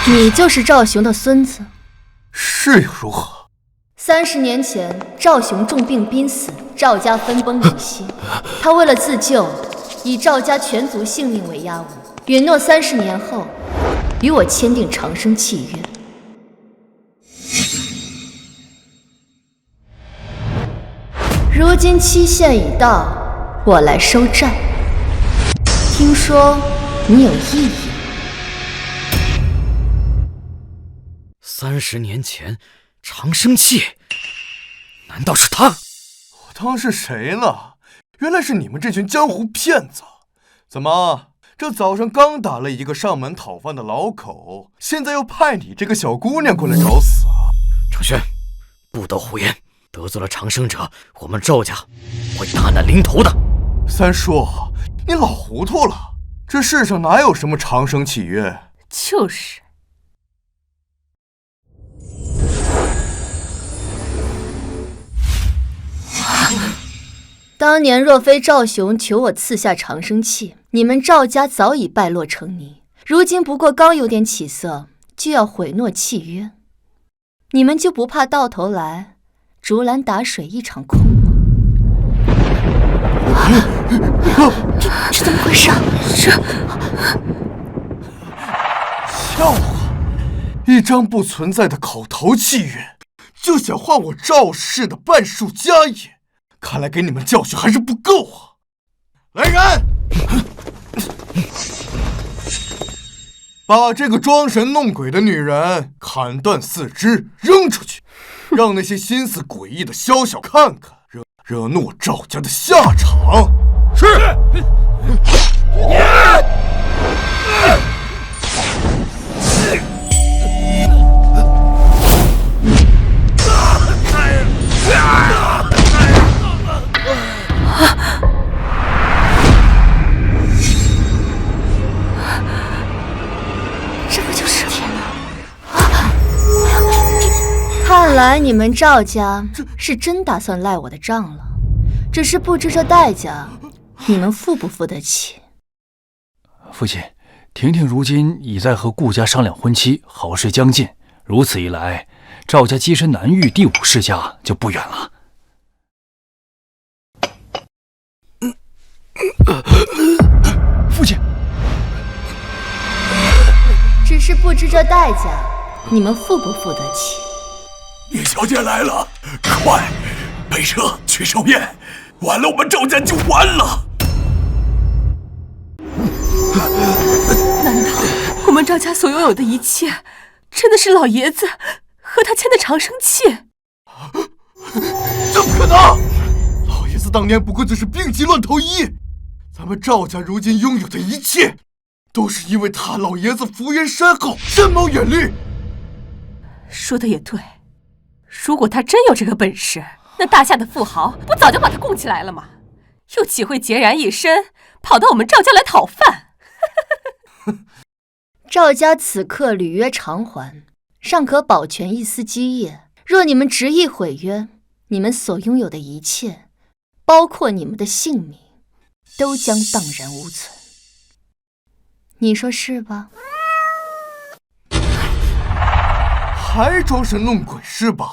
你就是赵雄的孙子？是又如何？30年前，赵雄重病濒死，赵家分崩离析。他为了自救，以赵家全族性命为押物，允诺30年后与我签订长生契约。如今期限已到，我来收债。听说你有异议。30年前，长生契，难道是他？我当是谁呢？原来是你们这群江湖骗子！怎么，这早上刚打了一个上门讨饭的老口，现在又派你这个小姑娘过来找死啊？程轩，不得胡言！得罪了长生者，我们赵家会大难临头的。三叔，你老糊涂了，这世上哪有什么长生契约？就是。当年若非赵雄求我赐下长生契，你们赵家早已败落成泥。如今不过刚有点起色，就要毁诺契约，你们就不怕到头来竹篮打水一场空吗？这怎么回事？笑话！一张不存在的口头契约，就想换我赵氏的半数家业，看来给你们教训还是不够啊！来人，把这个装神弄鬼的女人砍断四肢，扔出去，让那些心思诡异的宵小看看，惹怒我赵家的下场。是。这不就是天哪！看来你们赵家是真打算赖我的账了，只是不知这代价你们付不付得起。父亲，婷婷如今已在和顾家商量婚期，好事将近，如此一来，赵家跻身南域第5世家就不远了。父亲，只是不知这代价你们付不付得起。叶小姐来了，快备车去寿宴，晚了我们赵家就完了。难道我们赵家所拥有的一切，真的是老爷子和他签的长生契？怎么可能？老爷子当年不过就是病急乱投医，咱们赵家如今拥有的一切，都是因为他老爷子福缘深厚，深谋远虑。说的也对，如果他真有这个本事，那大夏的富豪不早就把他供起来了吗？又岂会孑然一身跑到我们赵家来讨饭？赵家此刻履约偿还，尚可保全一丝基业。若你们执意毁约，你们所拥有的一切，包括你们的性命，都将荡然无存。你说是吧？还装神弄鬼是吧？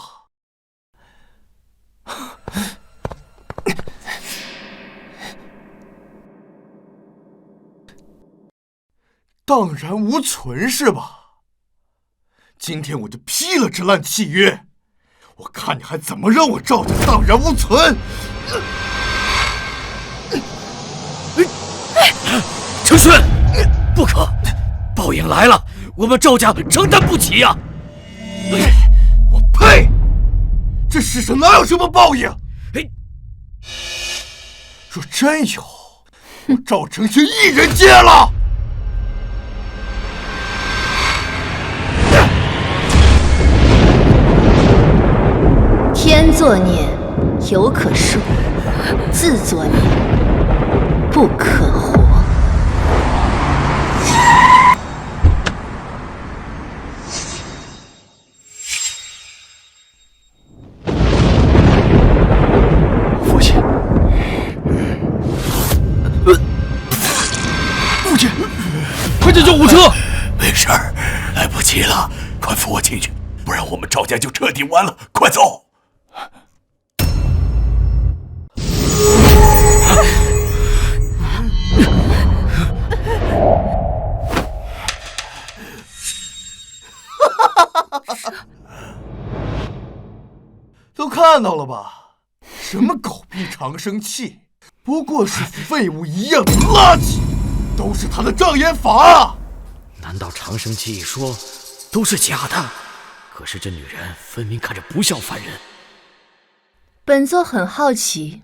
荡然无存是吧？今天我就批了这烂契约，我看你还怎么让我赵家荡然无存！程轩，不可，报应来了，我们赵家承担不起呀！我呸！这世上哪有什么报应？若真有，我赵承轩一人接了。天作孽，犹可恕；自作孽，不可活。父亲，父亲，急了，快扶我进去，不然我们赵家就彻底完了。快走！都看到了吧？什么狗屁长生气，不过是废物一样的垃圾，都是他的障眼法。难道长生气一说都是假的？可是这女人分明看着不像凡人。本座很好奇，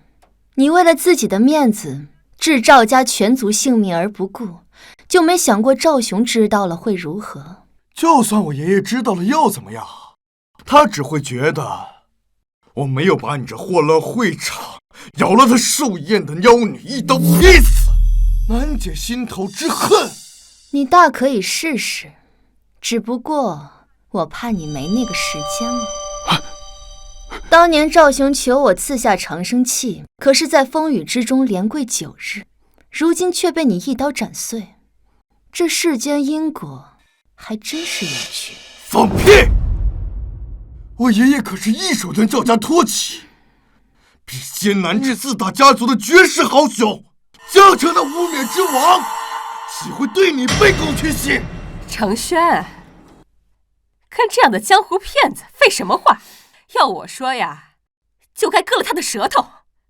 你为了自己的面子置赵家全族性命而不顾，就没想过赵雄知道了会如何？就算我爷爷知道了又怎么样？他只会觉得我没有把你这祸乱会场、咬了他寿宴的妖女一刀劈死，难解心头之恨。你大可以试试，只不过我怕你没那个时间了。当年赵雄求我赐下长生气，可是在风雨之中连跪9日，如今却被你一刀斩碎。这世间因果还真是有趣。放屁！我爷爷可是一手将赵家托起，比仙南这4大家族的绝世豪雄，江城的无冕之王，岂会对你卑躬屈膝？程轩，跟这样的江湖骗子废什么话？要我说呀，就该割了他的舌头，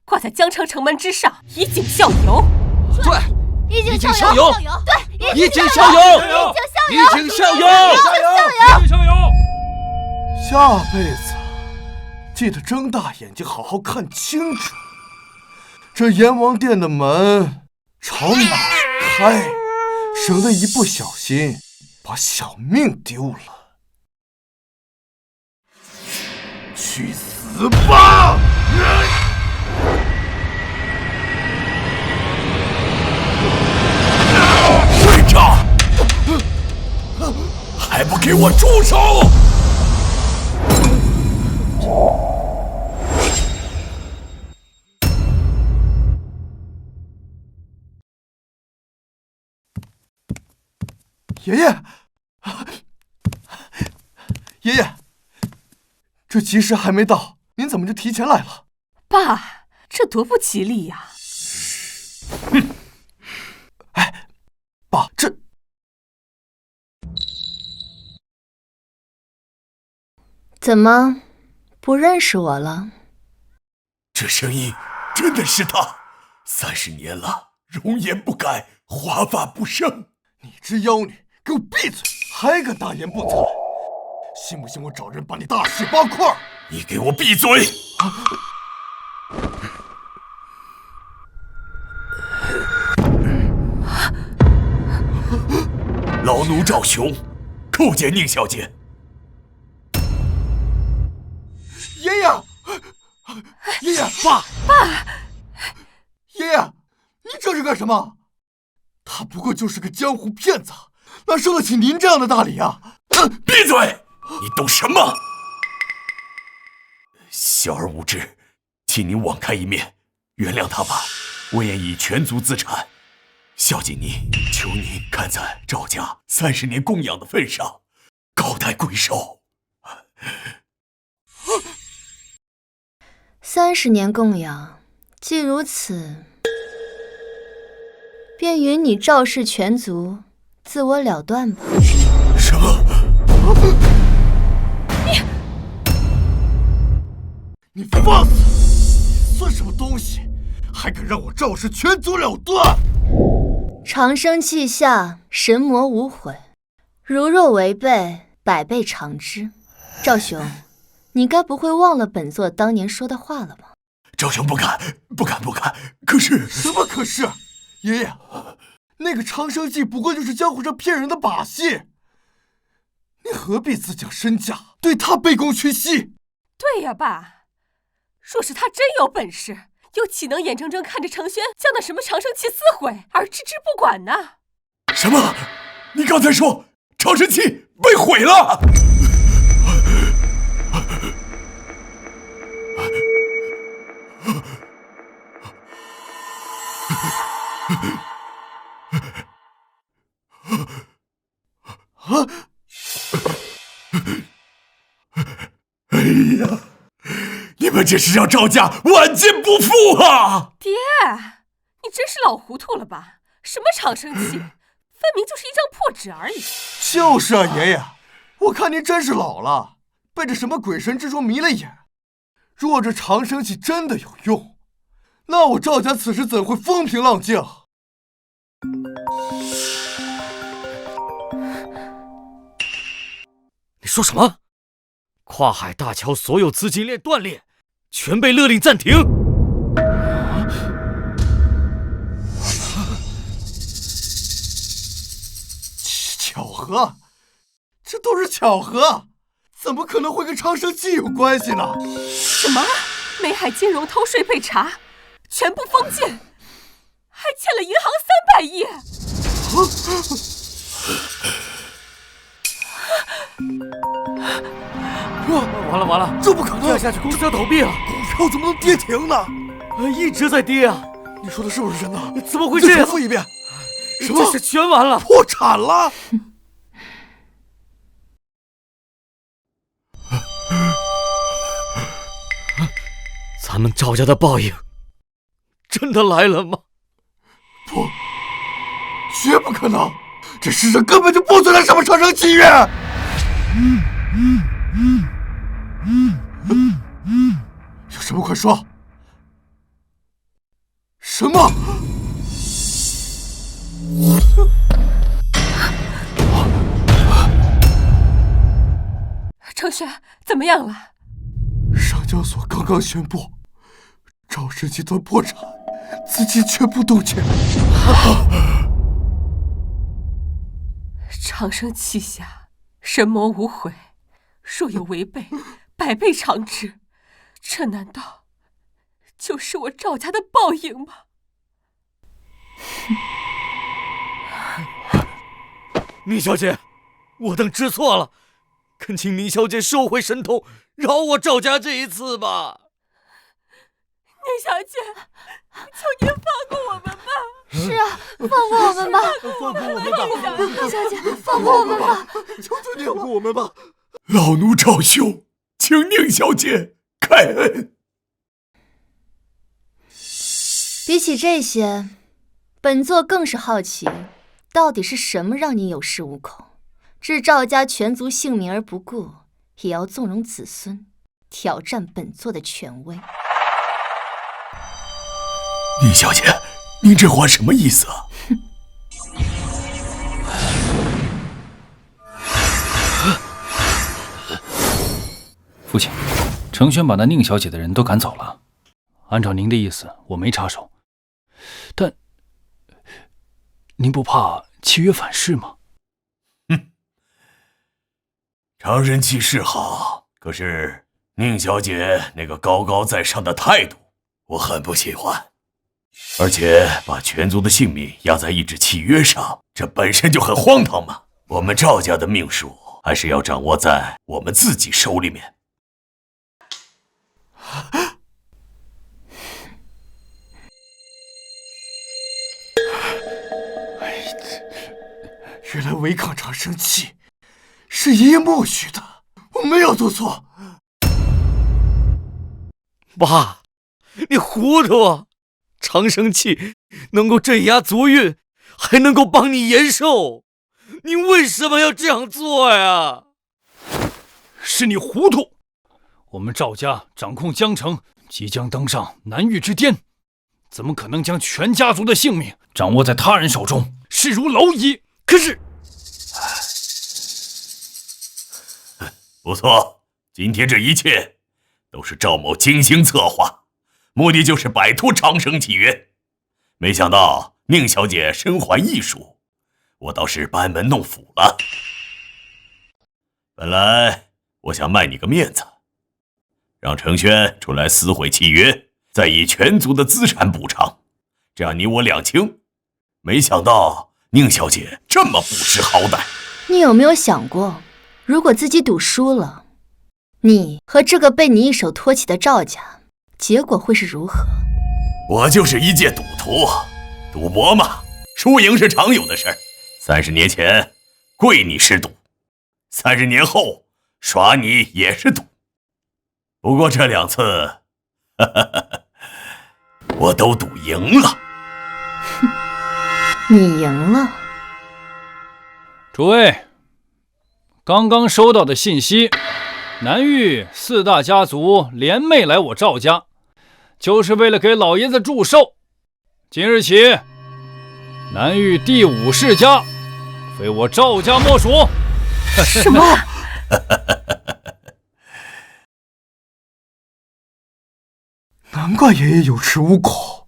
挂在江城城门之上，以儆效尤。对，以儆效尤。对，以儆效尤。以儆效尤。以儆效尤。下辈子记得睁大眼睛好好看清楚，这阎王殿的门朝哪开，省得一不小心把小命丢了。去死吧！队长，还不给我住手！爷爷，爷爷，这吉时还没到，您怎么就提前来了？爸，这多不吉利呀！哎，爸，这怎么不认识我了？这声音真的是他，30年了，容颜不改，华发不生。你只妖女，给我闭嘴！还敢大言不惭！信不信我找人把你大卸8块？你给我闭嘴！老奴赵雄，叩见宁小姐。爷爷，爷爷，爸，爷爷，你这是干什么？他不过就是个江湖骗子，哪受得起您这样的大礼啊？闭嘴！你懂什么？小儿无知，请您网开一面，原谅他吧。我愿以全族资产孝敬您，求您看在赵家30年供养的份上，高抬贵手。30年供养，既如此，便与你赵氏全族自我了断吧。什么？你放肆！你算什么东西？还敢让我赵氏全族了断？长生气下，神魔无悔。如若违背，百倍偿之。赵雄，你该不会忘了本座当年说的话了吧？赵雄不敢。可是什么可是？爷爷，那个长生计不过就是江湖上骗人的把戏，你何必自降身价，对他卑躬屈膝？对呀，爸。若是他真有本事，又岂能眼睁睁看着程轩将那什么长生气撕毁而置之不管呢？什么？你刚才说长生气被毁了？这是让赵家万金不复啊！爹，你真是老糊涂了吧？什么长生气，分明就是一张破纸而已。就是啊，爷爷，我看您真是老了，被这什么鬼神之说迷了眼。若这长生气真的有用，那我赵家此时怎会风平浪静？你说什么？跨海大桥所有资金链断裂，全被勒令暂停。巧合，这都是巧合，怎么可能会跟长生气有关系呢？什么？梅海金融偷税被查，全部封禁，还欠了银行300亿。完了，这不可能！这样下去公司要倒闭了，股票怎么能跌停呢？一直在跌啊！你说的是不是真的？怎么会这样？再重复一遍。什么？这是全完了，破产了！咱们赵家的报应真的来了吗？不，绝不可能！这世上根本就不存在什么长生契约。有什么快说！什么？程轩，怎么样了？上交所刚刚宣布，赵氏集团破产，资金全部冻结。长生气下，神魔无悔，若有违背，百倍偿之。这难道就是我赵家的报应吗？宁小姐，我等知错了，恳请宁小姐收回神通，饶我赵家这一次吧。宁小姐，求您放过我们吧！是啊，放过我们吧！放过我们吧！宁小姐，放过我们吧！求求你放过我们吧！老奴赵兄，请宁小姐开恩。比起这些，本座更是好奇，到底是什么让你有恃无恐，置赵家全族性命而不顾，也要纵容子孙挑战本座的权威？宁小姐，您这话什么意思啊？父亲，程轩把那宁小姐的人都赶走了。按照您的意思，我没插手。但您不怕契约反噬吗？长生气是好，可是宁小姐那个高高在上的态度，我很不喜欢。而且把全族的性命压在一纸契约上，这本身就很荒唐嘛。我们赵家的命数还是要掌握在我们自己手里面。原来违抗长生气是爷爷默许的，我没有做错。爸，你糊涂啊！长生气能够镇压族运，还能够帮你延寿，你为什么要这样做呀？是你糊涂！我们赵家掌控江城，即将登上南域之巅，怎么可能将全家族的性命掌握在他人手中，视如蝼蚁？可是，不错，今天这一切都是赵某精心策划，目的就是摆脱长生契约。没想到宁小姐身怀异术，我倒是班门弄斧了。本来我想卖你个面子，让程轩出来撕毁契约，再以全族的资产补偿，这样你我两清。没想到宁小姐这么不识好歹。你有没有想过，如果自己赌输了，你和这个被你一手托起的赵家，结果会是如何？我就是一介赌徒，赌博嘛，输赢是常有的事儿。30年前跪你是赌，30年后耍你也是赌。不过这2次我都赌赢了。哼，你赢了。诸位，刚刚收到的信息，南域4大家族联袂来我赵家，就是为了给老爷子祝寿。今日起，南域第5世家非我赵家莫属。什么？难怪爷爷有恃无恐，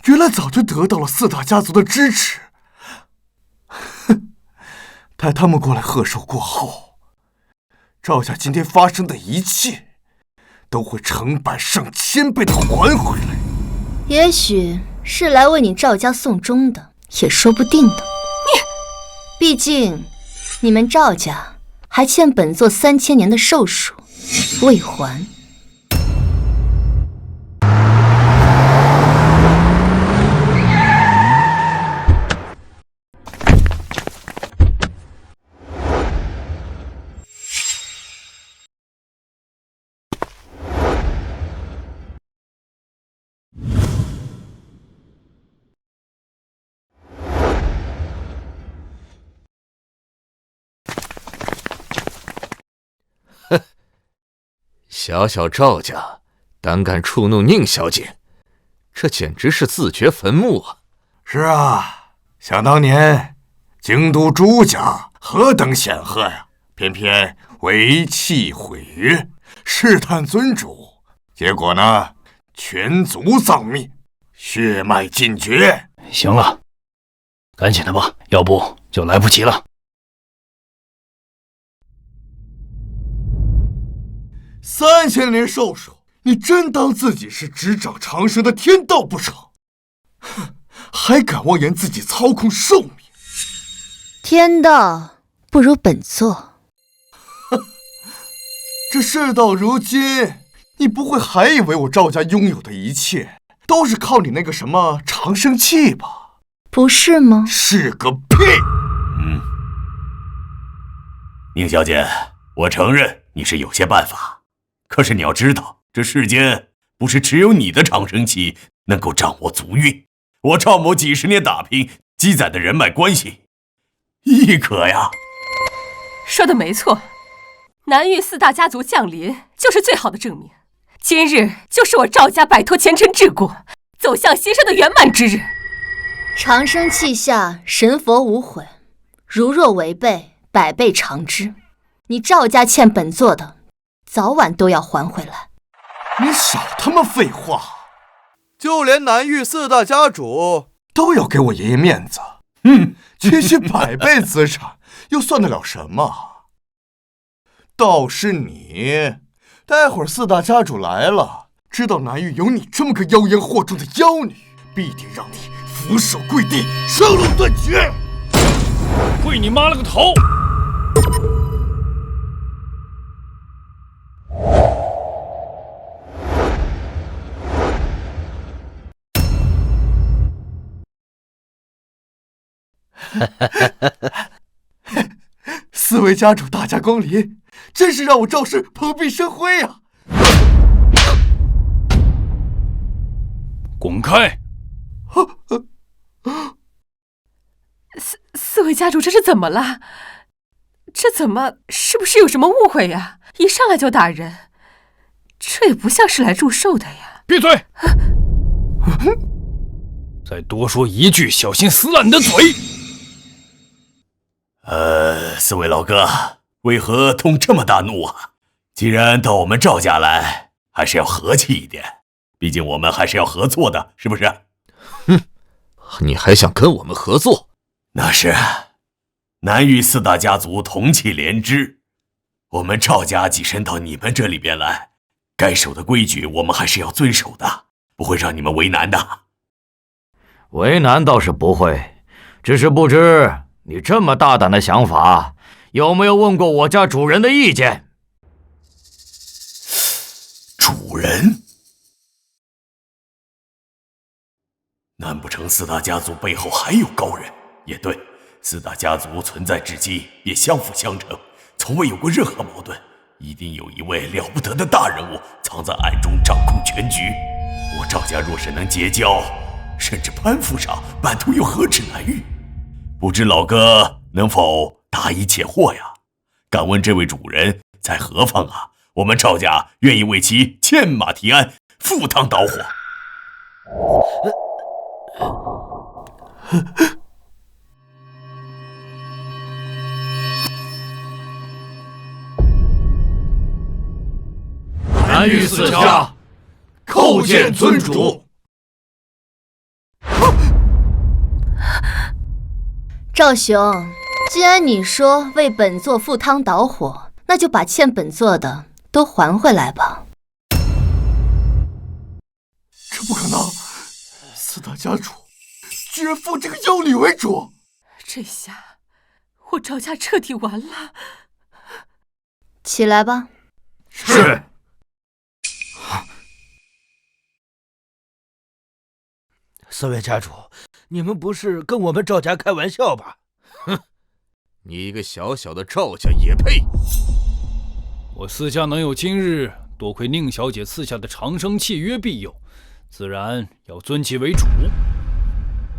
原来早就得到了4大家族的支持。哼，待他们过来贺寿过后，赵家今天发生的一切，都会成百上千倍的还回来。也许是来为你赵家送终的，也说不定呢。毕竟，你们赵家还欠本座3000年的寿数未还。小小赵家胆敢触怒宁小姐，这简直是自掘坟墓啊！是啊，想当年京都朱家何等显赫呀，偏偏为气毁约，试探尊主，结果呢，全族丧命，血脉尽绝。行了，赶紧的吧，要不就来不及了。3000年寿数，你真当自己是执掌长生的天道不成？哼，还敢妄言自己操控寿命？天道不如本座。这事到如今，你不会还以为我赵家拥有的一切都是靠你那个什么长生器吧？不是吗？是个屁！宁小姐，我承认你是有些办法。可是你要知道，这世间不是只有你的长生期能够掌握足运。我赵某几十年打拼积攒的人脉关系，亦可呀。说的没错，南域4大家族降临就是最好的证明。今日就是我赵家摆脱前尘桎梏，走向新生的圆满之日。长生器下神佛无悔，如若违背，百倍偿之。你赵家欠本座的，早晚都要还回来。你少他妈废话！就连南域4大家主都要给我爷爷面子。区区100倍资产又算得了什么？倒是你，待会儿4大家主来了，知道南域有你这么个妖言惑众的妖女，必定让你俯首跪地，生龙断绝。跪你妈了个头！4位家主大驾光临，真是让我赵氏蓬荜生辉呀！滚开！四位家主这是怎么了？是不是有什么误会呀？一上来就打人，这也不像是来祝寿的呀！闭嘴！再多说一句，小心撕烂你的嘴！4位老哥，为何动这么大怒啊？既然到我们赵家来，还是要和气一点，毕竟我们还是要合作的，是不是？你还想跟我们合作？那是，南域4大家族同气连枝，我们赵家跻身到你们这里边来，该守的规矩我们还是要遵守的，不会让你们为难的。为难倒是不会，只是不知你这么大胆的想法，有没有问过我家主人的意见？主人？难不成4大家族背后还有高人？也对，4大家族存在至今也相辅相成，从未有过任何矛盾，一定有一位了不得的大人物藏在暗中掌控全局。我赵家若是能结交，甚至攀附上，版图又何止难遇？不知老哥能否答疑解惑呀？敢问这位主人在何方啊？我们赵家愿意为其牵马提鞍，赴汤蹈火。南域四家叩见尊主。赵雄，既然你说为本座赴汤蹈火，那就把欠本座的都还回来吧。这不可能！四大家主居然奉这个妖女为主，这下我赵家彻底完了。起来吧。是。四位家主，你们不是跟我们赵家开玩笑吧？哼，你一个小小的赵家也配？我四家能有今日，多亏宁小姐赐下的长生契约庇佑，自然要尊其为主。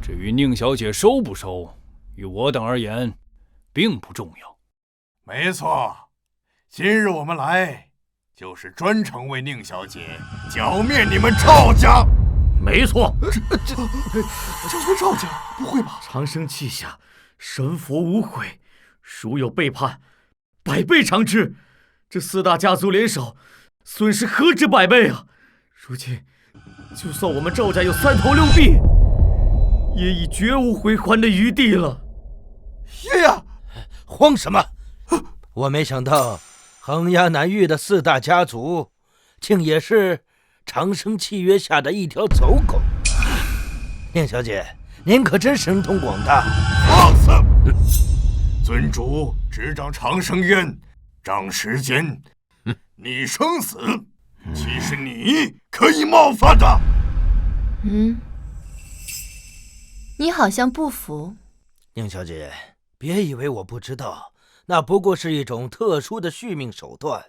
至于宁小姐收不收，于我等而言，并不重要。没错，今日我们来，就是专程为宁小姐剿灭你们赵家。没错，这回赵家不会吧？长生契下，神佛无悔，孰有背叛，百倍偿之。这四大家族联手，损失何止百倍啊！如今，就算我们赵家有3头6臂，也已绝无回还的余地了。爷爷，慌什么？我没想到横压南域的四大家族，竟也是长生契约下的一条走狗。宁小姐，您可真神通广大。放肆！尊主执掌长生渊，掌时间，你生死，岂是你可以冒犯的？你好像不服。宁小姐，别以为我不知道，那不过是一种特殊的续命手段。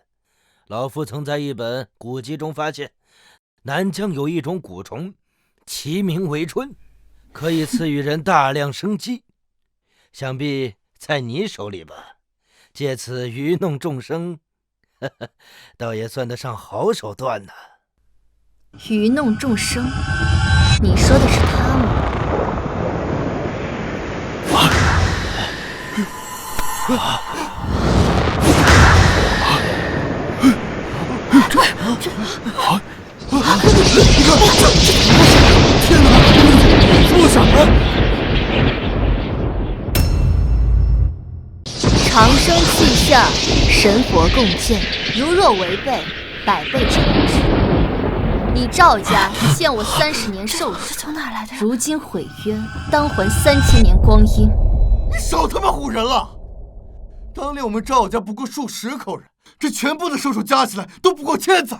老夫曾在一本古籍中发现，南疆有一种蛊虫，其名为春，可以赐予人大量生机。想必在你手里吧，借此愚弄众生，倒也算得上好手段呢。愚弄众生？你说的是他吗？做什么？长生契下，神佛共鉴，如若违背，百倍偿之。你赵家欠我30年寿数，这从哪来的？如今毁约，当还3000年光阴。你少他妈唬人了！当年我们赵家不过数10口人，这全部的寿数加起来都不过1000载。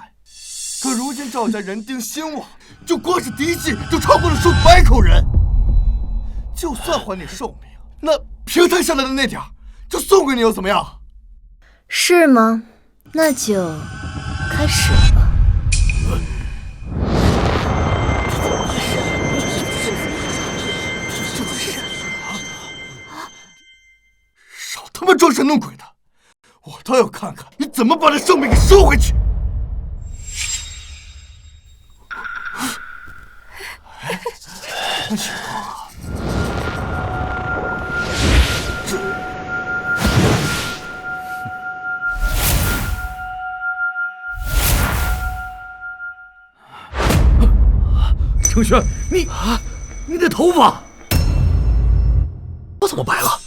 可如今赵家人丁兴旺，就光是嫡系就超过了数百口人。就算还你寿命，那平摊下来的那点儿，就送给你又怎么样？是吗？那就开始吧。少他妈装神弄鬼的！我倒要看看你怎么把这寿命给收回去！什么情况啊？程轩，你的头发，我怎么白了？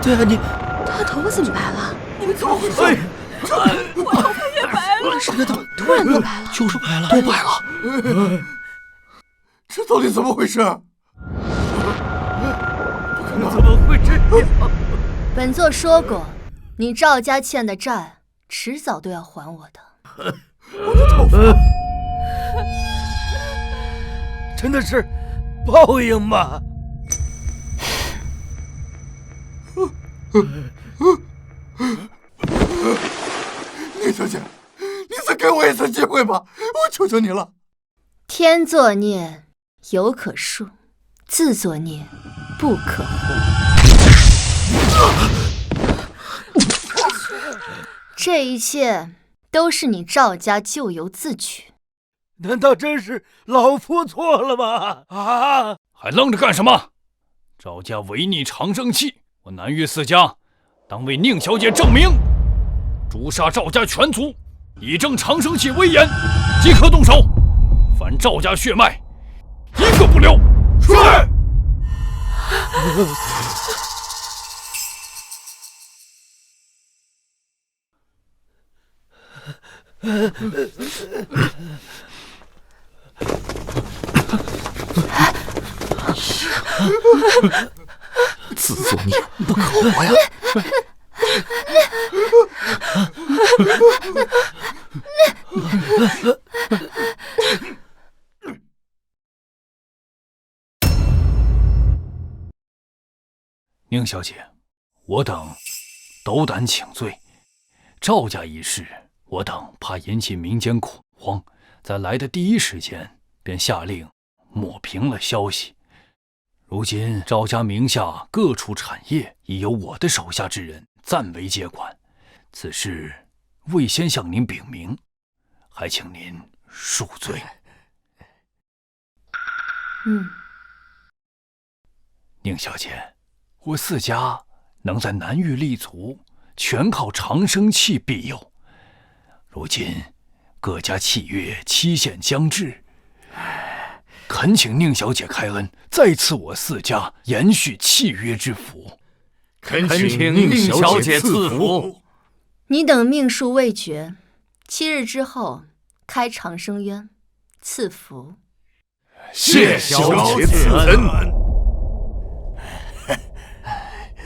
对啊，他头发怎么白了？你们怎么回事？我头发也白了。这个突然就白了，就是白了，都白了。这到底怎么回事？怎么会这样？本座说过，你赵家欠的债，迟早都要还我的。我的头发，真的是报应吗？宁小姐，你在干给我一次机会吧，我求求你了。天作孽犹可恕，自作孽不可活。这一切都是你赵家咎由自取。难道真是老夫错了吗？啊！还愣着干什么？赵家违逆长生契，我南岳4家当为宁小姐证明，诛杀赵家全族，以正长生契威严，即刻动手。凡赵家血脉，一个不留。是。自作孽不可活呀！宁小姐，我等斗胆请罪。赵家一事，我等怕引起民间恐慌，在来的第一时间便下令抹平了消息。如今赵家名下各处产业已由我的手下之人暂为接管，此事未先向您禀明，还请您恕罪。宁小姐，我4家能在南域立足，全靠长生契庇佑。如今各家契约期限将至，恳请宁小姐开恩，再赐我4家延续契约之福。恳请宁小姐赐福。你等命数未决，7日之后开长生渊，赐福。谢小姐赐恩。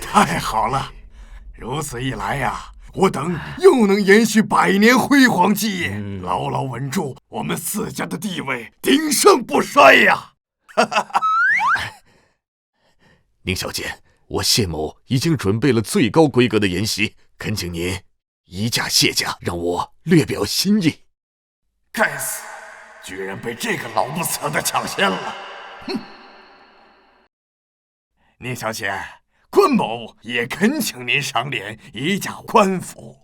太好了，如此一来呀，我等又能延续100年辉煌基业，牢牢稳住我们4家的地位，鼎盛不衰呀！宁小姐，我谢某已经准备了最高规格的筵席，恳请您移驾谢驾，让我略表心意。该死，居然被这个老不死的抢先了！哼！宁小姐，关某也恳请您赏脸移驾官府，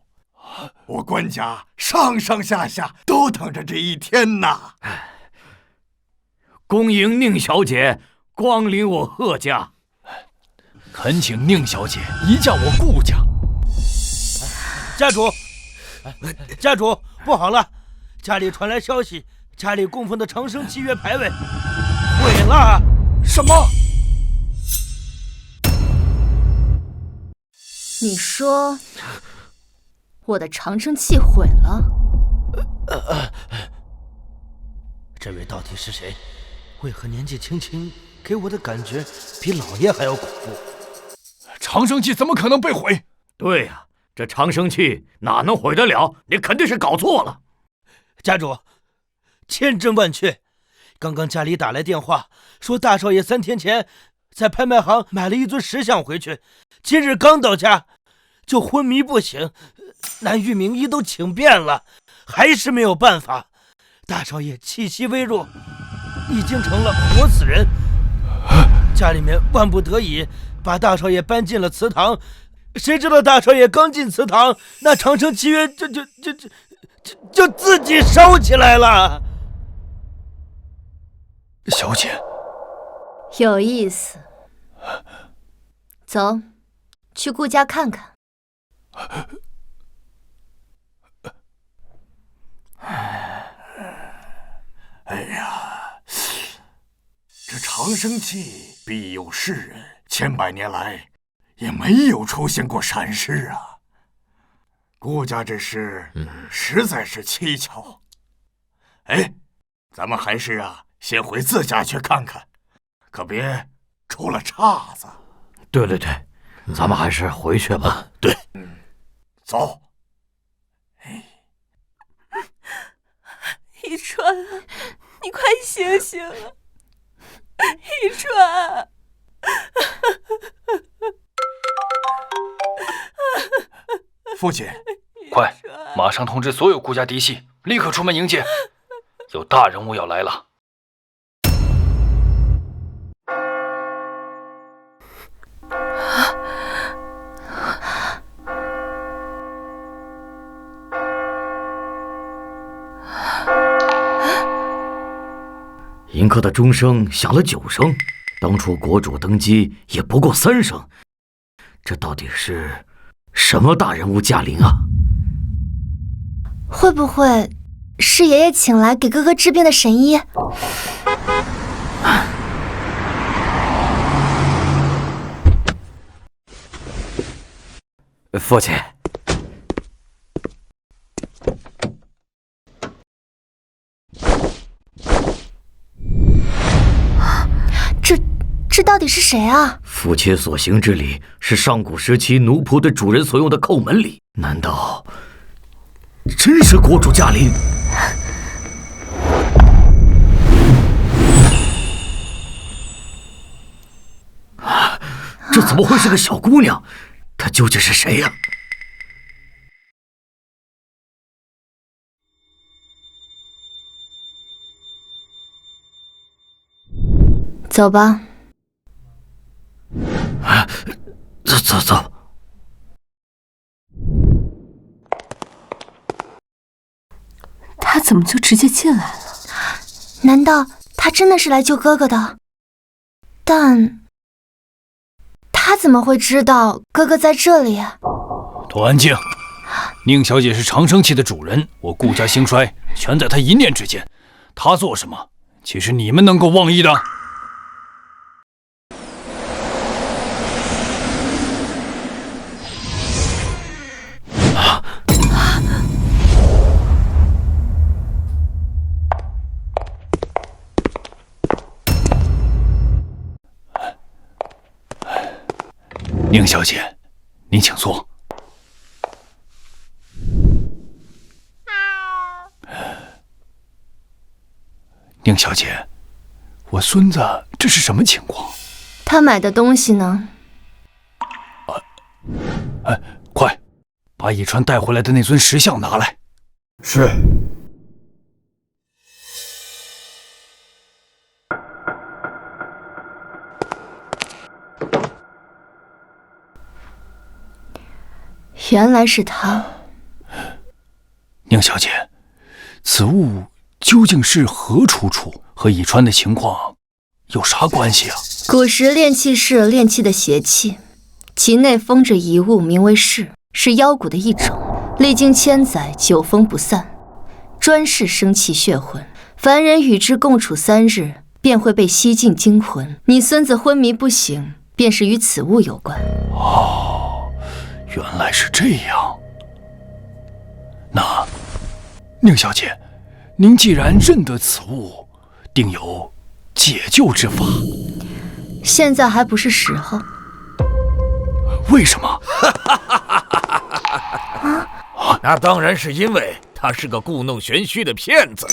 我关家上上下下都等着这一天呐！恭迎宁小姐光临我贺家。恳请宁小姐移驾我顾家。家主，不好了！家里传来消息，家里供奉的长生契约牌位毁了。什么？你说我的长生契毁了？这位到底是谁？为何年纪轻轻，给我的感觉比老爷还要恐怖？长生契怎么可能被毁？对呀，这长生契哪能毁得了？你肯定是搞错了。家主，千真万确。刚刚家里打来电话，说大少爷3天前在拍卖行买了一尊石像回去，今日刚到家就昏迷不醒，南域名医都请遍了，还是没有办法。大少爷气息微弱，已经成了活死人。家里面万不得已把大少爷搬进了祠堂，谁知道大少爷刚进祠堂，那长生契约就自己烧起来了。小姐，有意思。走，去顾家看看。哎呀，这长生契庇佑世人，千百年来也没有出现过闪失啊。顾家这事实在是蹊跷。哎，咱们还是先回自家去看看，可别出了岔子。对，咱们还是回去吧。对，走。一川，你快醒醒啊！一川，父亲，快，马上通知所有顾家嫡系，立刻出门迎接，有大人物要来了。迎客的钟声响了9声，当初国主登基也不过3声，这到底是什么大人物驾临啊？会不会是爷爷请来给哥哥治病的神医？父亲，这到底是谁啊？父亲所行之礼是上古时期奴仆对主人所用的叩门礼，难道真是国主驾临？这怎么会是个小姑娘？她究竟是谁呀？走吧。走。他怎么就直接进来了？难道他真的是来救哥哥的？但他怎么会知道哥哥在这里？都安静！宁小姐是长生器的主人，我顾家兴衰全在她一念之间。她做什么，岂是你们能够妄议的？宁小姐，您请坐。宁小姐，我孙子这是什么情况？他买的东西呢？快，把以川带回来的那尊石像拿来。是。原来是他。宁小姐，此物究竟是何出处？和以川的情况有啥关系啊？古时炼器室炼器的邪气，其内封着一物，名为噬，是妖蛊的一种，历经千载，久封不散，专噬生气血魂。凡人与之共处3日，便会被吸尽精魂。你孙子昏迷不醒，便是与此物有关。哦，原来是这样。那，宁小姐，您既然认得此物，定有解救之法。现在还不是时候。为什么？那当然是因为他是个故弄玄虚的骗子。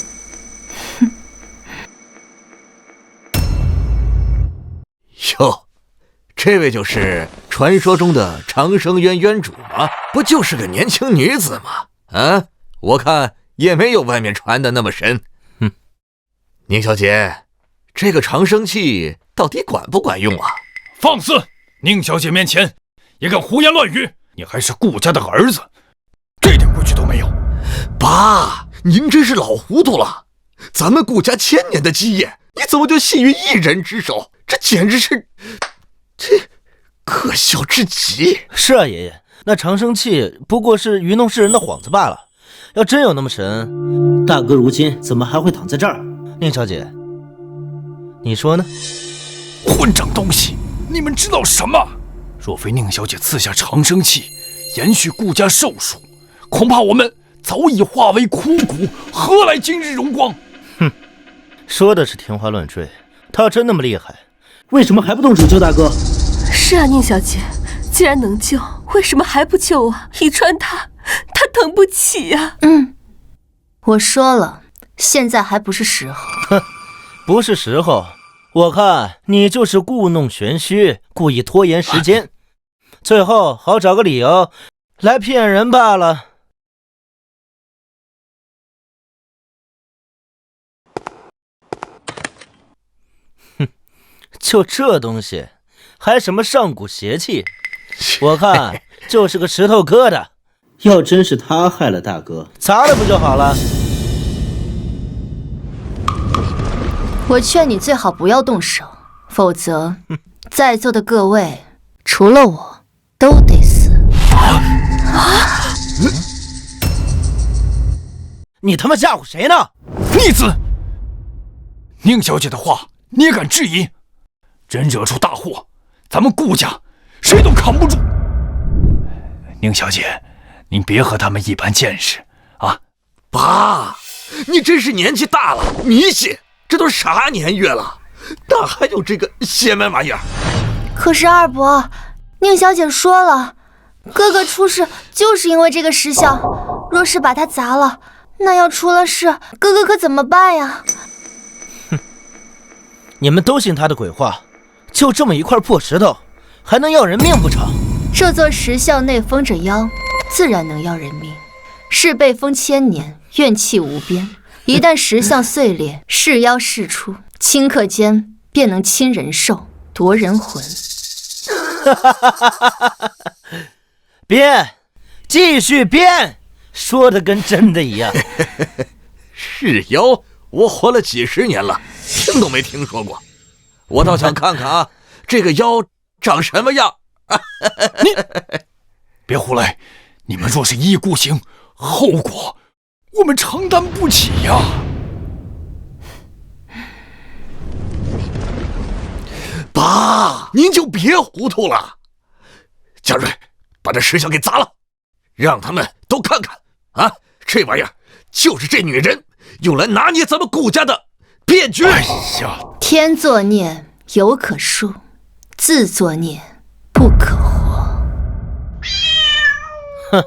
哟，这位就是传说中的长生渊渊主吗？不就是个年轻女子吗？啊，我看也没有外面传的那么神。宁小姐，这个长生器到底管不管用啊？放肆！宁小姐面前也敢胡言乱语，你还是顾家的儿子，这点规矩都没有。爸，您真是老糊涂了。咱们顾家1000年的基业，你怎么就系于一人之手？这简直是，这可笑至极。是啊，爷爷，那长生器不过是愚弄世人的幌子罢了。要真有那么神，大哥如今怎么还会躺在这儿？宁小姐，你说呢？混账东西，你们知道什么？若非宁小姐赐下长生器，延续顾家寿数，恐怕我们早已化为枯骨，何来今日荣光？哼，说的是天花乱坠。他要真那么厉害，为什么还不动手救大哥？是啊，宁小姐，既然能救，为什么还不救啊？以川他等不起呀。我说了，现在还不是时候。哼，不是时候。我看你就是故弄玄虚，故意拖延时间，最后好找个理由来骗人罢了。就这东西，还什么上古邪气？我看就是个石头疙瘩。要真是他害了大哥，砸了不就好了？我劝你最好不要动手，否则在座的各位除了我都得死。你他妈吓唬谁呢？逆子！宁小姐的话你也敢质疑？真惹出大祸，咱们顾家谁都扛不住。宁小姐，您别和他们一般见识啊！爸，你真是年纪大了，迷信，这都啥年月了，哪还有这个邪门玩意儿？可是二伯，宁小姐说了，哥哥出事就是因为这个石像，若是把它砸了，那要出了事，哥哥可怎么办呀？哼，你们都信他的鬼话，就这么一块破石头，还能要人命不成？这座石像内封着妖，自然能要人命。是被封千年，怨气无边。一旦石像碎裂，是妖释出，顷刻间便能侵人兽，夺人魂。编，继续编，说的跟真的一样。是妖，我活了几十年了，听都没听说过。我倒想看看啊，这个妖长什么样。你别胡来！你们若是一意孤行，后果我们承担不起呀！爸，您就别糊涂了。嘉瑞，把这石像给砸了，让他们都看看啊！这玩意儿就是这女人用来拿捏咱们顾家的骗局。哎呀，天作孽犹可恕，自作孽不可活。哼，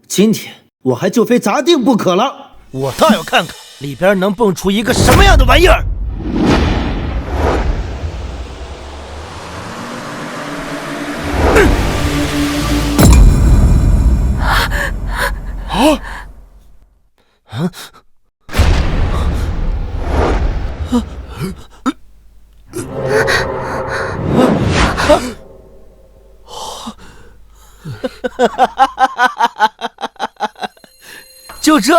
今天我还就非砸定不可了。我倒要看看里边能蹦出一个什么样的玩意儿。就这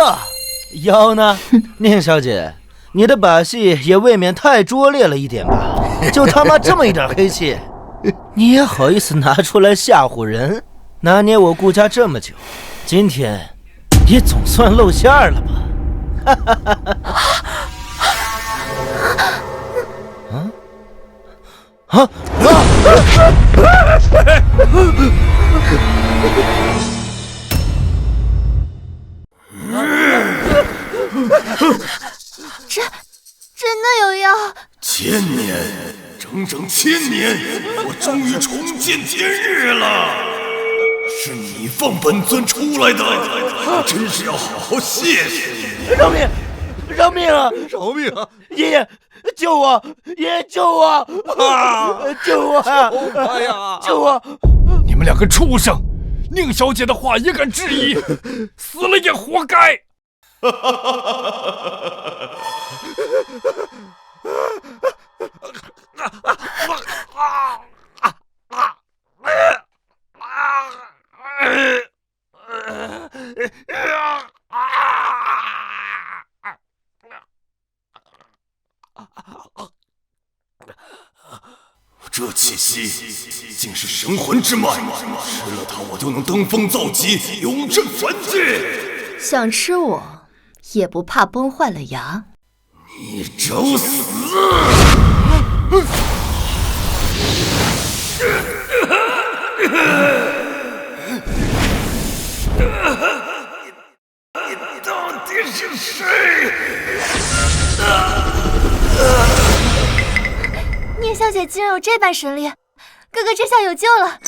妖呢？宁小姐，你的把戏也未免太拙劣了一点吧？就他妈这么一点黑气，你也好意思拿出来吓唬人？拿捏我顾家这么久，今天也总算露馅了吧？真的有妖？1000年，整整1000年，我终于重见天日了。是你放本尊出来的，我真是要好好谢谢你。饶命！饶命啊！饶命啊！爷爷，救我！爷爷，救我！啊！救我！哎呀！救我！你们两个畜生！宁小姐的话也敢质疑，死了也活该！这气息竟是神魂之脉，吃了它我就能登峰造极，永镇凡界。想吃我，也不怕崩坏了牙。你找死！你到底是谁？宁小姐竟然有这般神力，哥哥这下有救了。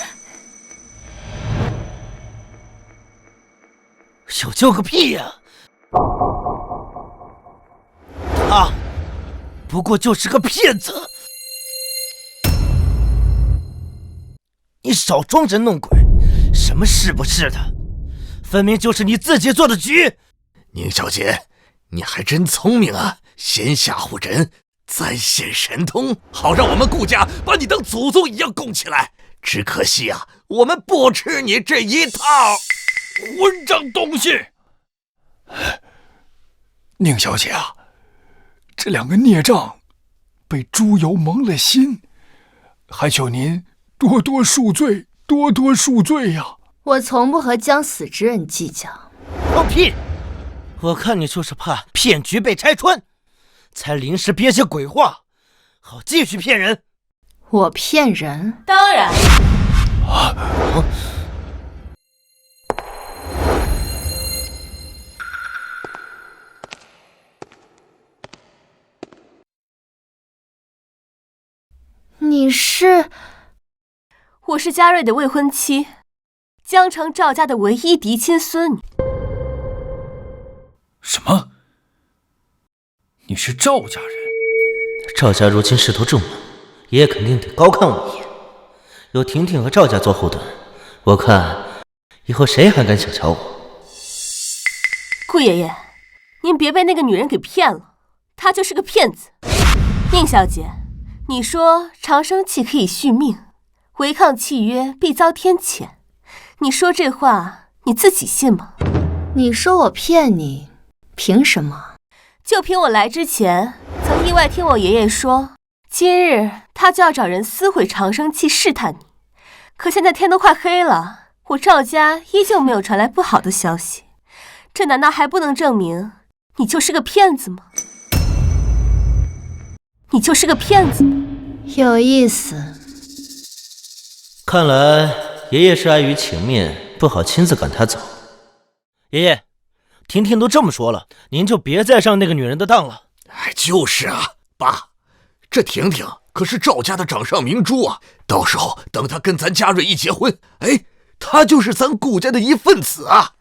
有救个屁呀！他不过就是个骗子。你少装神弄鬼，什么是不是的，分明就是你自己做的局。宁小姐，你还真聪明啊，先吓唬人，再现神通，好让我们顾家把你当祖宗一样供起来。只可惜啊，我们不吃你这一套。混账东西！宁小姐啊，这两个孽障被猪油蒙了心，还求您多多恕罪，多多恕罪呀！我从不和将死之人计较。放屁！我看你就是怕骗局被拆穿，才临时编些鬼话，好继续骗人。我骗人？当然。你是？我是嘉瑞的未婚妻，江城赵家的唯一嫡亲孙女。什么？你是赵家人？赵家如今势头正猛，爷爷肯定得高看我一眼。有婷婷和赵家做后盾，我看以后谁还敢小瞧我？顾爷爷，您别被那个女人给骗了，她就是个骗子。宁小姐，你说长生契可以续命，违抗契约必遭天谴，你说这话你自己信吗？你说我骗你，凭什么？就凭我来之前曾意外听我爷爷说，今日他就要找人撕毁长生契试探你。可现在天都快黑了，我赵家依旧没有传来不好的消息，这难道还不能证明你就是个骗子吗？你就是个骗子吗？有意思。看来爷爷是碍于情面，不好亲自赶他走。爷爷，婷婷都这么说了，您就别再上那个女人的当了。就是啊，爸，这婷婷可是赵家的掌上明珠啊！到时候等她跟咱嘉瑞一结婚，哎，她就是咱顾家的一份子啊！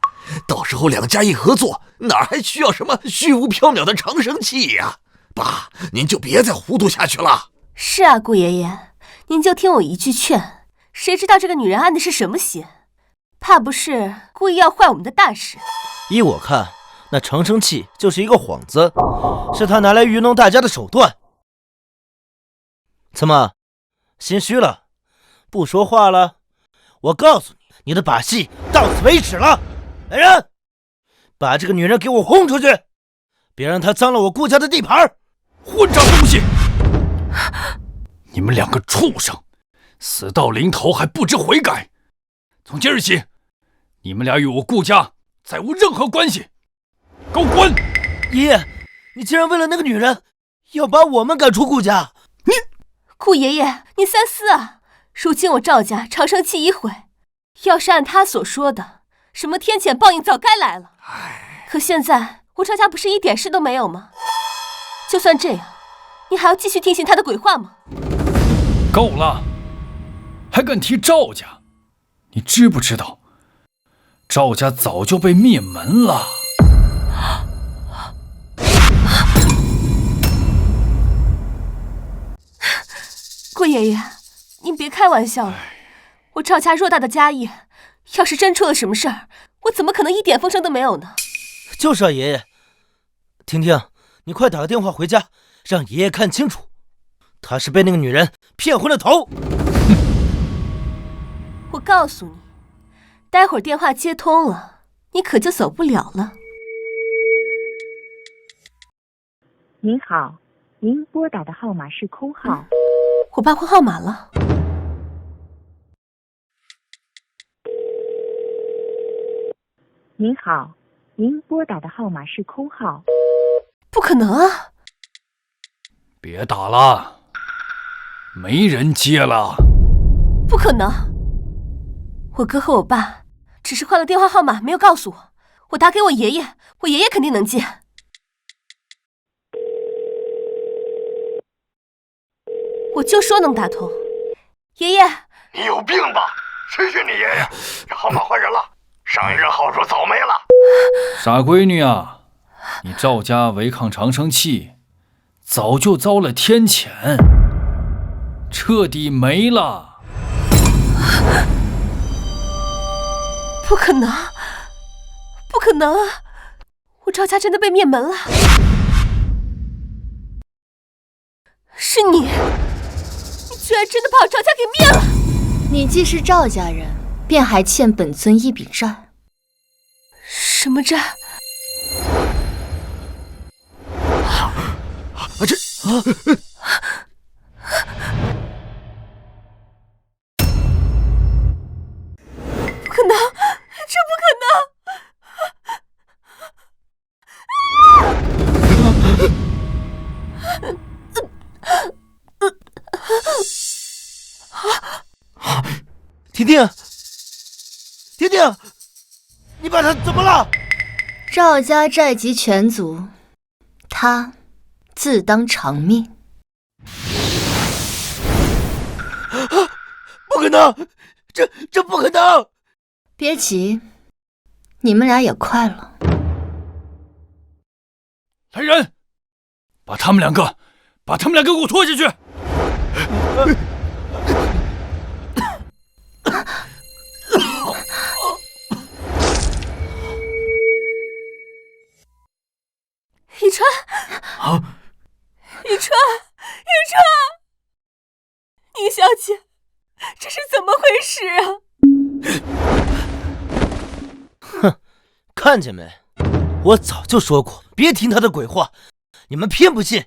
到时候两家一合作，哪还需要什么虚无缥缈的长生契呀？爸，您就别再糊涂下去了。是啊，顾爷爷，您就听我一句劝，谁知道这个女人安的是什么心？怕不是故意要坏我们的大事？依我看，那长生契就是一个幌子，是他拿来愚弄大家的手段。怎么，心虚了？不说话了？我告诉你，你的把戏到此为止了。来人，把这个女人给我轰出去，别让她脏了我顾家的地盘。混账东西！你们两个畜生，死到临头还不知悔改！从今日起，你们俩与我顾家再无任何关系，给我滚！爷爷，你竟然为了那个女人，要把我们赶出顾家！你，顾爷爷，你三思啊！如今我赵家长生契已毁，要是按他所说的，什么天谴报应早该来了。可现在我赵家不是一点事都没有吗？就算这样，你还要继续听信他的鬼话吗？够了，还敢提赵家？你知不知道，赵家早就被灭门了。顾爷爷，您别开玩笑了，我赵家偌大的家业，要是真出了什么事儿，我怎么可能一点风声都没有呢？就是啊，爷爷。婷婷，你快打个电话回家，让爷爷看清楚，他是被那个女人骗昏了头。我告诉你，待会儿电话接通了，你可就走不了了。您好，您拨打的号码是空号。我报错号码了。您好，您拨打的号码是空号。不可能啊！别打了，没人接了。不可能！我哥和我爸只是换了电话号码，没有告诉我。我打给我爷爷，我爷爷肯定能接。我就说能打通。爷爷，你有病吧？谁是你爷爷？这号码换人了，上一任号主早没了。傻闺女啊，你赵家违抗长生契，早就遭了天谴，彻底没了。不可能，不可能啊！我赵家真的被灭门了。是你居然真的把我赵家给灭了！你既是赵家人，便还欠本尊一笔债。什么债？不可能，这不可能！婷婷，婷婷，你把他怎么了？赵家债及全族，他自当偿命。不可能，这不可能！别急，你们俩也快了。来人，把他们两个给我拖下去！以川，以川，宁小姐，这是怎么回事啊？哼，看见没？我早就说过，别听他的鬼话，你们偏不信。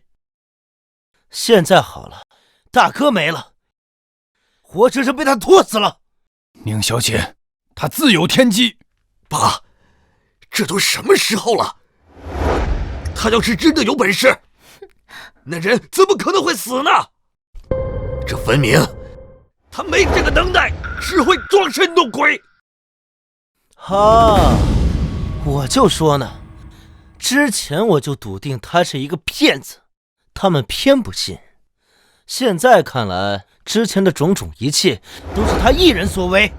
现在好了，大哥没了，活生生被他拖死了。宁小姐，她自有天机。爸，这都什么时候了？他要是真的有本事，那人怎么可能会死呢？这分明他没这个能耐，只会装神弄鬼。哈，我就说呢，之前我就笃定他是一个骗子，他们偏不信。现在看来，之前的种种一切都是他一人所为。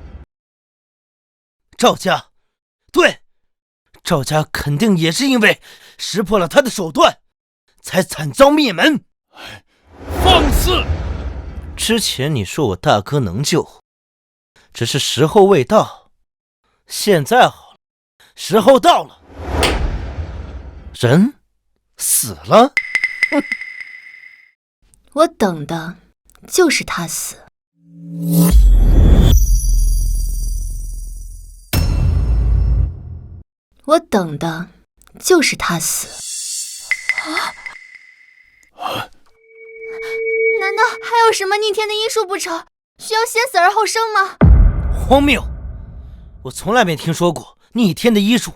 赵家，对，赵家肯定也是因为识破了他的手段，才惨遭灭门。放肆！之前你说我大哥能救，只是时候未到。现在好了，时候到了，人死了。我等的就是他死。我等的就是他死。难道还有什么逆天的医术不成？需要先死而后生吗？荒谬！我从来没听说过逆天的医术，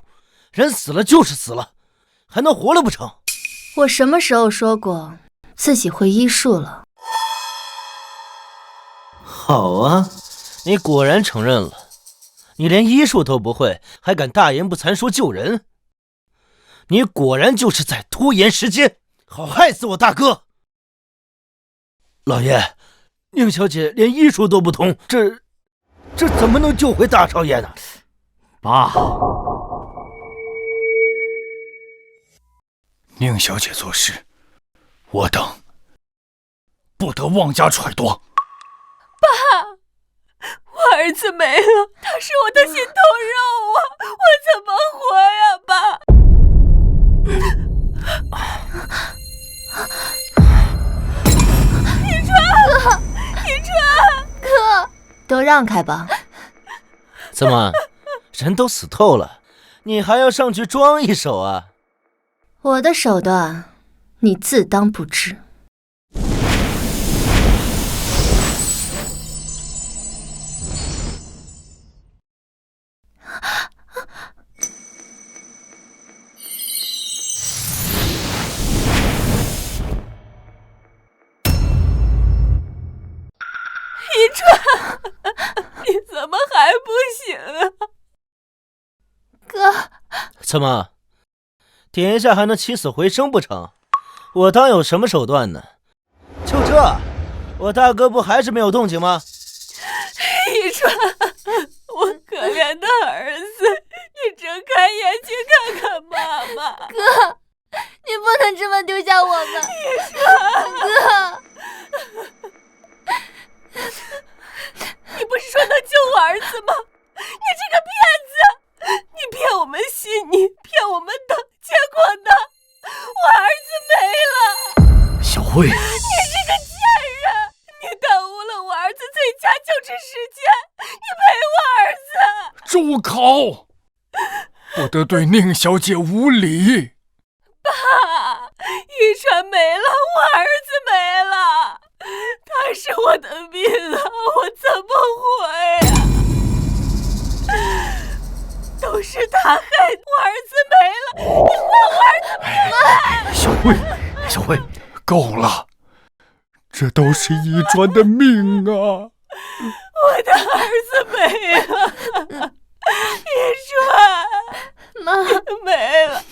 人死了就是死了，还能活了不成？我什么时候说过自己会医术了？好啊，你果然承认了，你连医术都不会，还敢大言不惭说救人？你果然就是在拖延时间，好害死我大哥！老爷，宁小姐连医术都不通，这怎么能救回大少爷呢？爸，宁小姐做事，我等不得妄加揣度。爸，我儿子没了，他是我的心头肉啊，我怎么活呀，爸？一川，哥，都让开吧。怎么，人都死透了，你还要上去装一手啊？我的手段，你自当不知。一川，你怎么还不醒啊？哥，怎么，点一下还能起死回生不成？我当有什么手段呢？就这，我大哥不还是没有动静吗？一川，我可怜的儿子，你睁开眼睛看看妈妈。哥，你不能这么丢下我们。一川，哥，你不是说能救我儿子吗？你这个骗子！你骗我们信你，骗我们等，结果呢？我儿子没了！小慧，你这个这时间，你陪我儿子。住口！不得对宁小姐无礼。爸，遗传没了，我儿子没了，他是我的命啊，我怎么活呀？都是他害的，我儿子没了，你还我儿子命！小慧，够了，这都是遗传的命啊！我的儿子没了，遗传妈没了，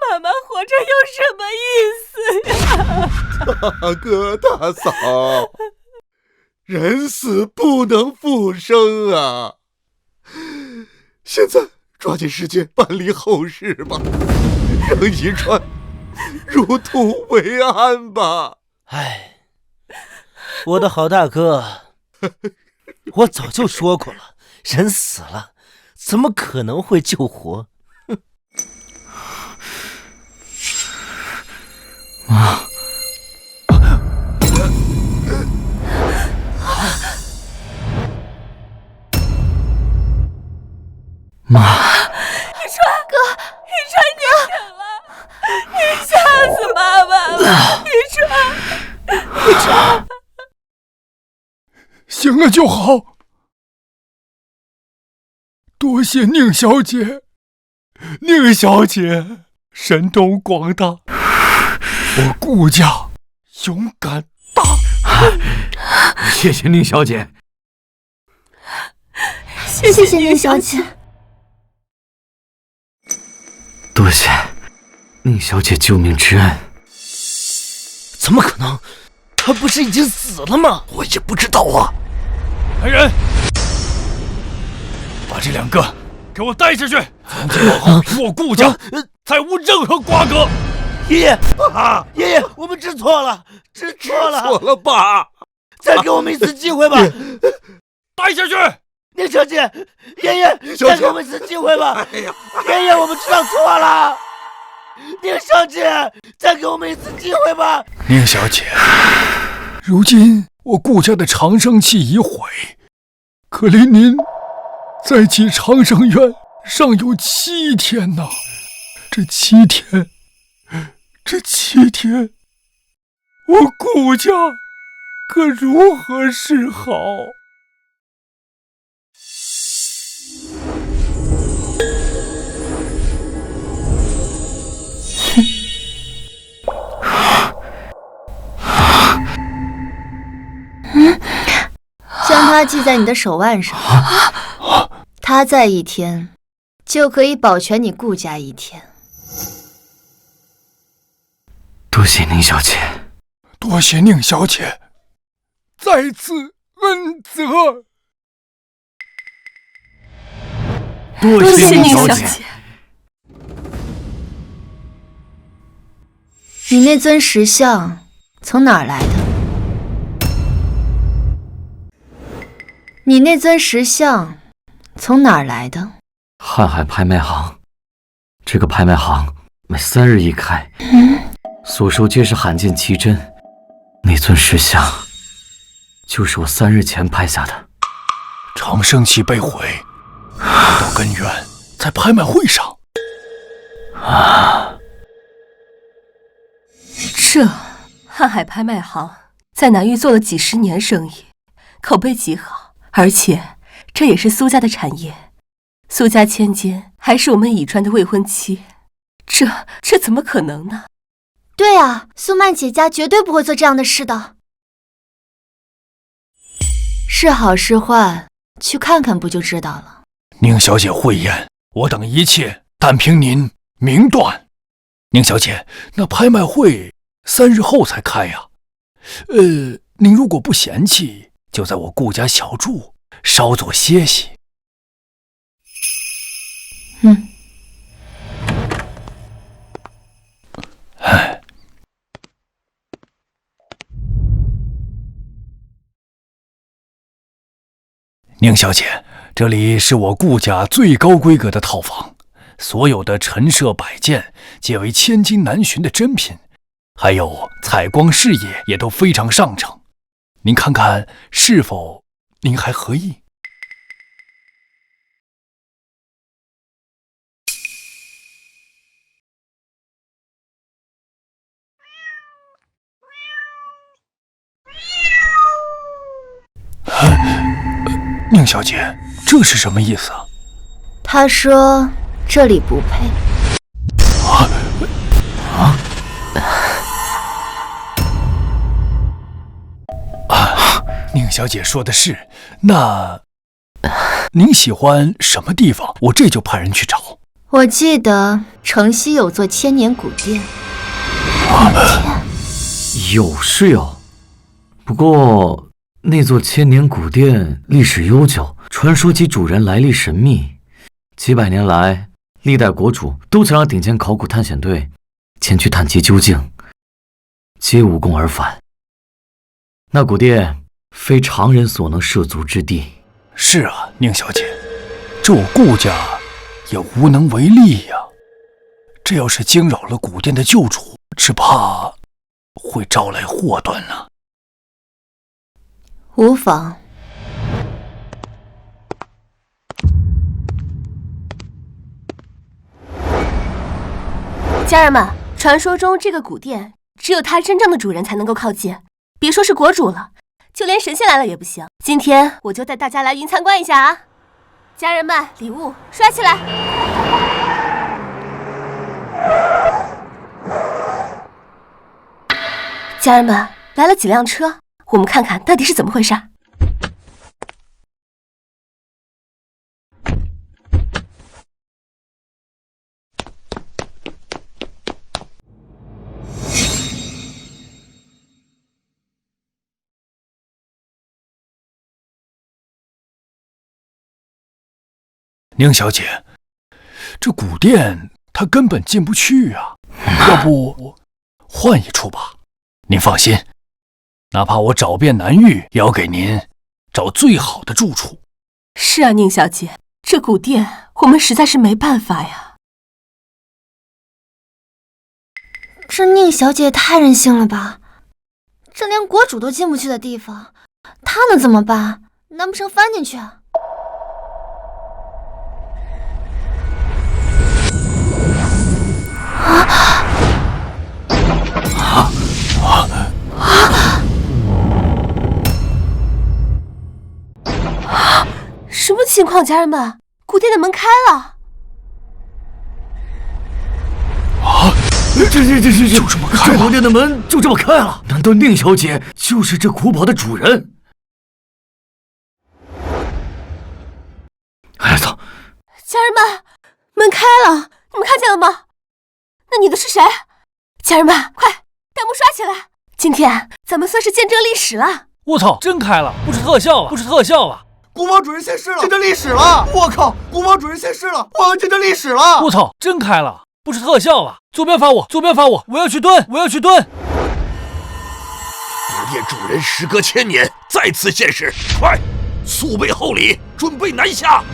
妈妈活着有什么意思呀？大哥大嫂，人死不能复生啊！现在抓紧时间办理后事吧，让遗传入土为安吧。唉，我的好大哥，我早就说过了，人死了怎么可能会救活？妈，妈，遗传你醒了，你吓死妈妈了，遗传。醒了就好。多谢宁小姐，宁小姐神通广大，我顾家勇敢大。谢谢宁小姐。谢谢宁小姐。多谢宁小姐救命之恩。怎么可能？他不是已经死了吗？我也不知道啊。来人，把这两个给我带下去。从今往后，与我顾家再无任何瓜葛。爷爷，爷爷，我们知错了，知错了，爸，再给我们一次机会吧。带下去。宁小姐，爷爷，再给我们一次机会吧。爷爷，我们知道错了。宁小姐，再给我们一次机会吧。宁小姐，如今我顾家的长生期已毁，可离您再起长生愿尚有7天呐。这7天，我顾家可如何是好？将它系在你的手腕上，它在1天，就可以保全你顾家1天。多谢宁小姐，多谢宁小姐，再次恩泽。多谢宁小姐。你那尊石像从哪儿来的？你那尊石像从哪儿来的？瀚海拍卖行，这个拍卖行每3日一开，所售皆是罕见奇珍。那尊石像就是我3日前拍下的。长生期被毁，找到根源在拍卖会上。这瀚海拍卖行在南域做了几十年生意，口碑极好，而且这也是苏家的产业。苏家千金还是我们以川的未婚妻，这怎么可能呢？对啊，苏曼姐家绝对不会做这样的事的。是好是坏，去看看不就知道了。宁小姐慧眼，我等一切但凭您明断。宁小姐，那拍卖会3日后才开呀。您如果不嫌弃，就在我顾家小住，稍作歇息。宁小姐，这里是我顾家最高规格的套房，所有的陈设摆件皆为千金难寻的珍品，还有采光视野也都非常上乘。您看看是否您还何意？宁小姐，这是什么意思啊？他说这里不配。宁小姐说的是，那您喜欢什么地方？我这就派人去找。我记得城西有座千年古殿。有是有，不过那座千年古殿历史悠久，传说其主人来历神秘，几百年来，历代国主都曾让顶尖考古探险队前去探其究竟，皆无功而返。那古殿非常人所能涉足之地。是啊，宁小姐，这我顾家也无能为力呀。这要是惊扰了古殿的旧主，只怕会招来祸端呢。无妨。家人们，传说中这个古殿只有它真正的主人才能够靠近，别说是国主了，就连神仙来了也不行。今天我就带大家来云参观一下啊！家人们，礼物刷起来！家人们，来了几辆车，我们看看到底是怎么回事。宁小姐，这古殿她根本进不去啊，要不换一处吧？您放心，哪怕我找遍南域，也要给您找最好的住处。是啊，宁小姐，这古殿我们实在是没办法呀。这宁小姐也太任性了吧！这连国主都进不去的地方，她能怎么办？难不成翻进去啊？什么情况，家人们？古殿的门开了！啊！这就这么开了？这古殿的门就这么开了？难道宁小姐就是这古堡的主人？哎，走！家人们，门开了，你们看见了吗？那女的是谁？家人们，快弹幕刷起来！今天咱们算是见证历史了。我操，真开了！不是特效吧？不是特效吧？古堡主人现世了，见证历史了！我靠，古堡主人现世了，我们见证历史了！我操，真开了！不是特效吧？左边发我，左边发我，我要去蹲，我要去蹲！古殿主人时隔千年再次现世，快，速备厚礼，准备南下！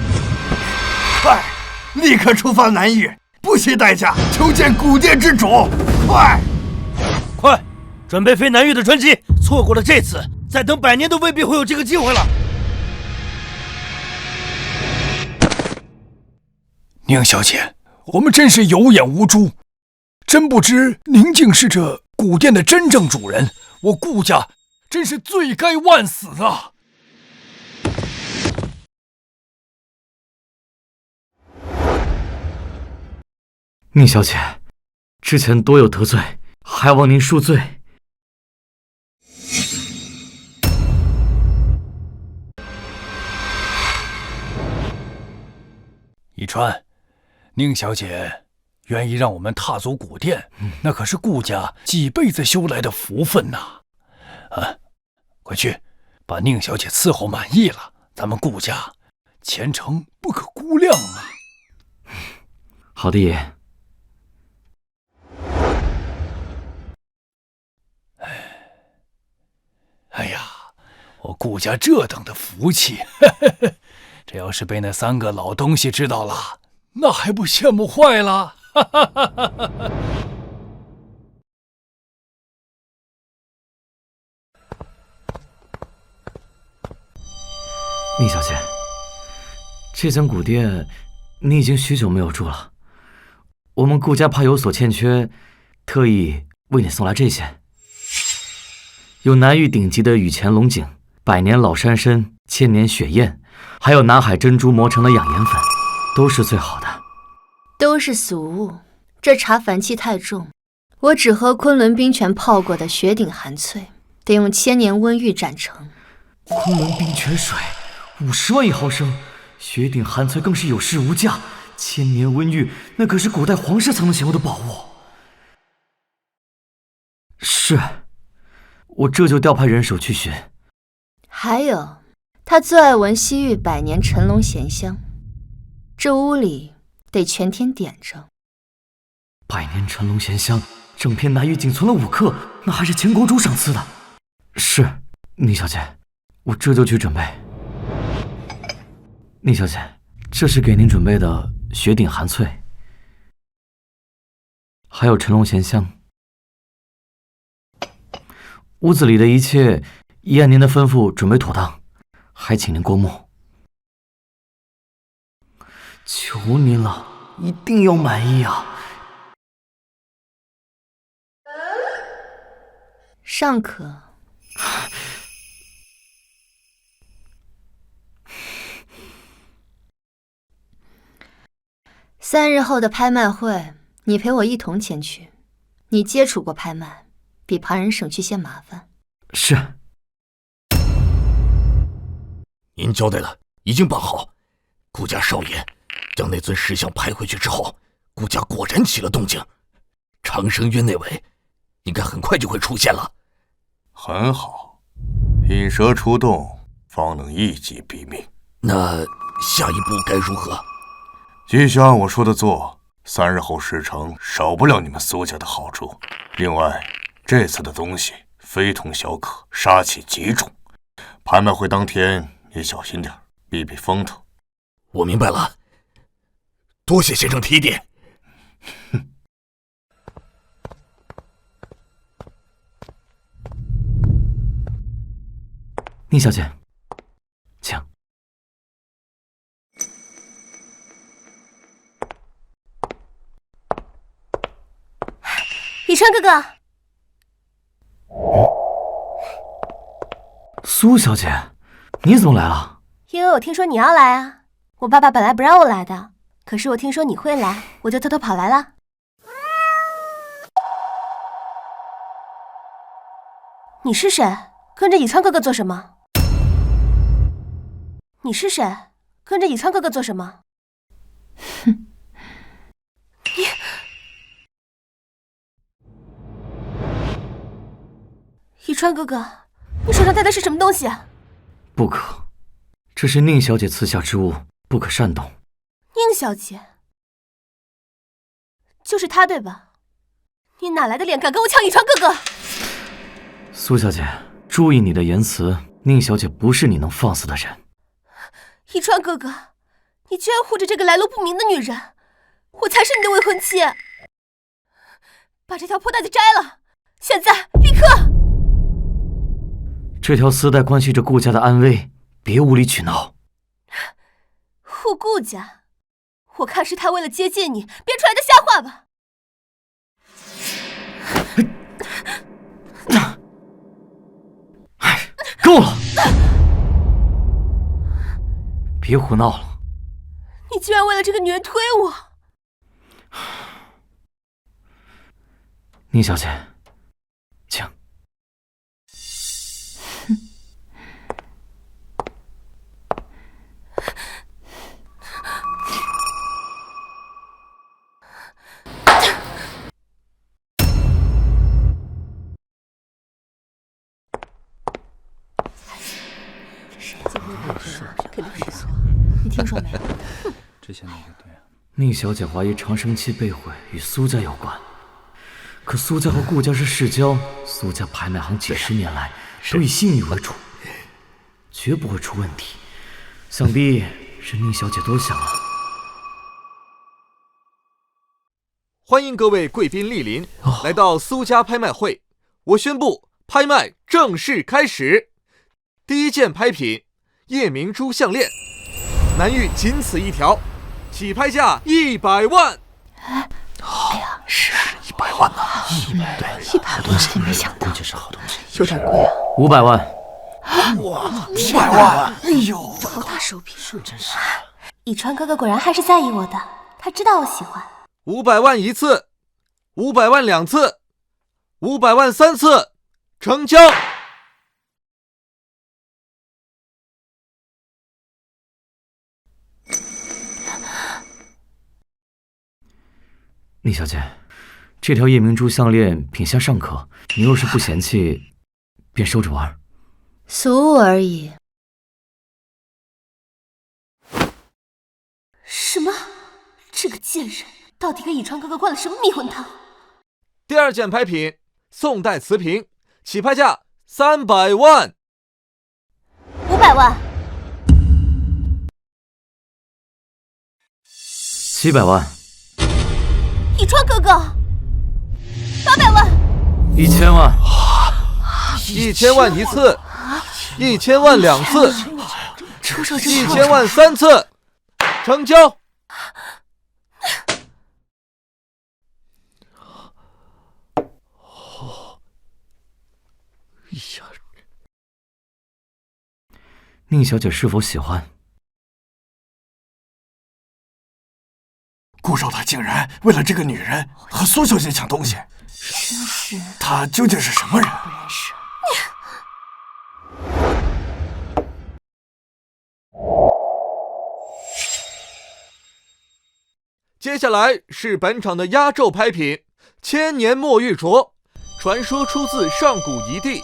快，立刻出发南域，不惜代价求见古殿之主！快，快，准备飞南域的专机，错过了这次，再等100年都未必会有这个机会了。宁小姐，我们真是有眼无珠，真不知您竟是这古殿的真正主人，我顾家真是罪该万死啊！宁小姐，之前多有得罪，还望您恕罪。以川，宁小姐愿意让我们踏足古殿，那可是顾家几辈子修来的福分呐！快去把宁小姐伺候满意了，咱们顾家前程不可估量啊！好的，爷。哎呀，我顾家这等的福气，这要是被那3个老东西知道了，那还不羡慕坏了？宁小姐，这间古店你已经许久没有住了，我们顾家怕有所欠缺，特意为你送来这些。有南域顶级的雨前龙井、百年老山参、千年雪燕，还有南海珍珠磨成的养颜粉，都是最好的。都是俗物，这茶烦气太重，我只喝昆仑冰泉泡过的雪顶寒萃，得用千年温玉斩成。昆仑冰泉水50万1毫升，雪顶寒萃更是有市无价，千年温玉那可是古代皇室才能享有的宝物。是，我这就调派人手去寻。还有，他最爱闻西域百年陈龙涎香，这屋里得全天点着。百年陈龙涎香，整片南域仅存了5克，那还是前国主赏赐的。是，宁小姐，我这就去准备。宁小姐，这是给您准备的雪顶寒萃，还有陈龙涎香。屋子里的一切已按您的吩咐准备妥当，还请您过目。求您了，一定要满意啊！尚可。3日后的拍卖会，你陪我一同前去。你接触过拍卖，比旁人省去些麻烦。是。您交代的已经办好，顾家少爷将那尊石像拍回去之后，顾家果然起了动静，长生渊内围应该很快就会出现了。很好，引蛇出洞，方能一击毙命。那下一步该如何？继续按我说的做，3日后事成，少不了你们苏家的好处。另外，这次的东西非同小可，杀气极重，拍卖会当天也小心点，避避风头。我明白了，多谢先生提点。宁小姐，请。以川哥哥，苏小姐，你怎么来了？因为我听说你要来啊。我爸爸本来不让我来的，可是我听说你会来，我就偷偷跑来了。你是谁？跟着以川哥哥做什么？你是谁？跟着以川哥哥做什么？哼！以川哥哥，你手上戴的是什么东西啊？不可，这是宁小姐赐下之物，不可擅动。宁小姐，就是她对吧？你哪来的脸敢跟我抢以川哥哥？苏小姐，注意你的言辞，宁小姐不是你能放肆的人。以川哥哥，你居然护着这个来路不明的女人，我才是你的未婚妻。把这条破带子摘了，现在立刻！这条丝带关系着顾家的安危，别无理取闹。护顾家，我看是他为了接近你编出来的瞎话吧。够了！别胡闹了！你居然为了这个女人推我！宁小姐，请。你听说没有？之前那个对啊。宁小姐怀疑长生期被毁与苏家有关，可苏家和顾家是世交，苏家拍卖行几10年来都以信誉为主，绝不会出问题。想必是宁小姐多想了。欢迎各位贵宾莅临，来到苏家拍卖会。我宣布，拍卖正式开始。第一件拍品夜明珠项链，难遇仅此一条，起拍价100万。哎呀，是100万呢，100万，真没想到，这是好东西，有点贵啊。500万，哇，500万！哎呦，好大手笔，是真是。以川哥哥果然还是在意我的，他知道我喜欢。500万1次，500万2次，500万3次，成交。宁小姐，这条夜明珠项链品相尚可，你若是不嫌弃，便收着玩。俗物而已。什么？这个贱人到底给以川哥哥灌了什么迷魂汤？第二件拍品，宋代瓷瓶，起拍价300万。500万。700万。以川哥哥，800万。1000万。1000万1次，1000万2次，1000万3次，成交。宁小姐是否喜欢？顾少他竟然为了这个女人和苏小姐抢东西，真是。他究竟是什么人？不认识。接下来是本场的压轴拍品，千年墨玉镯，传说出自上古遗地，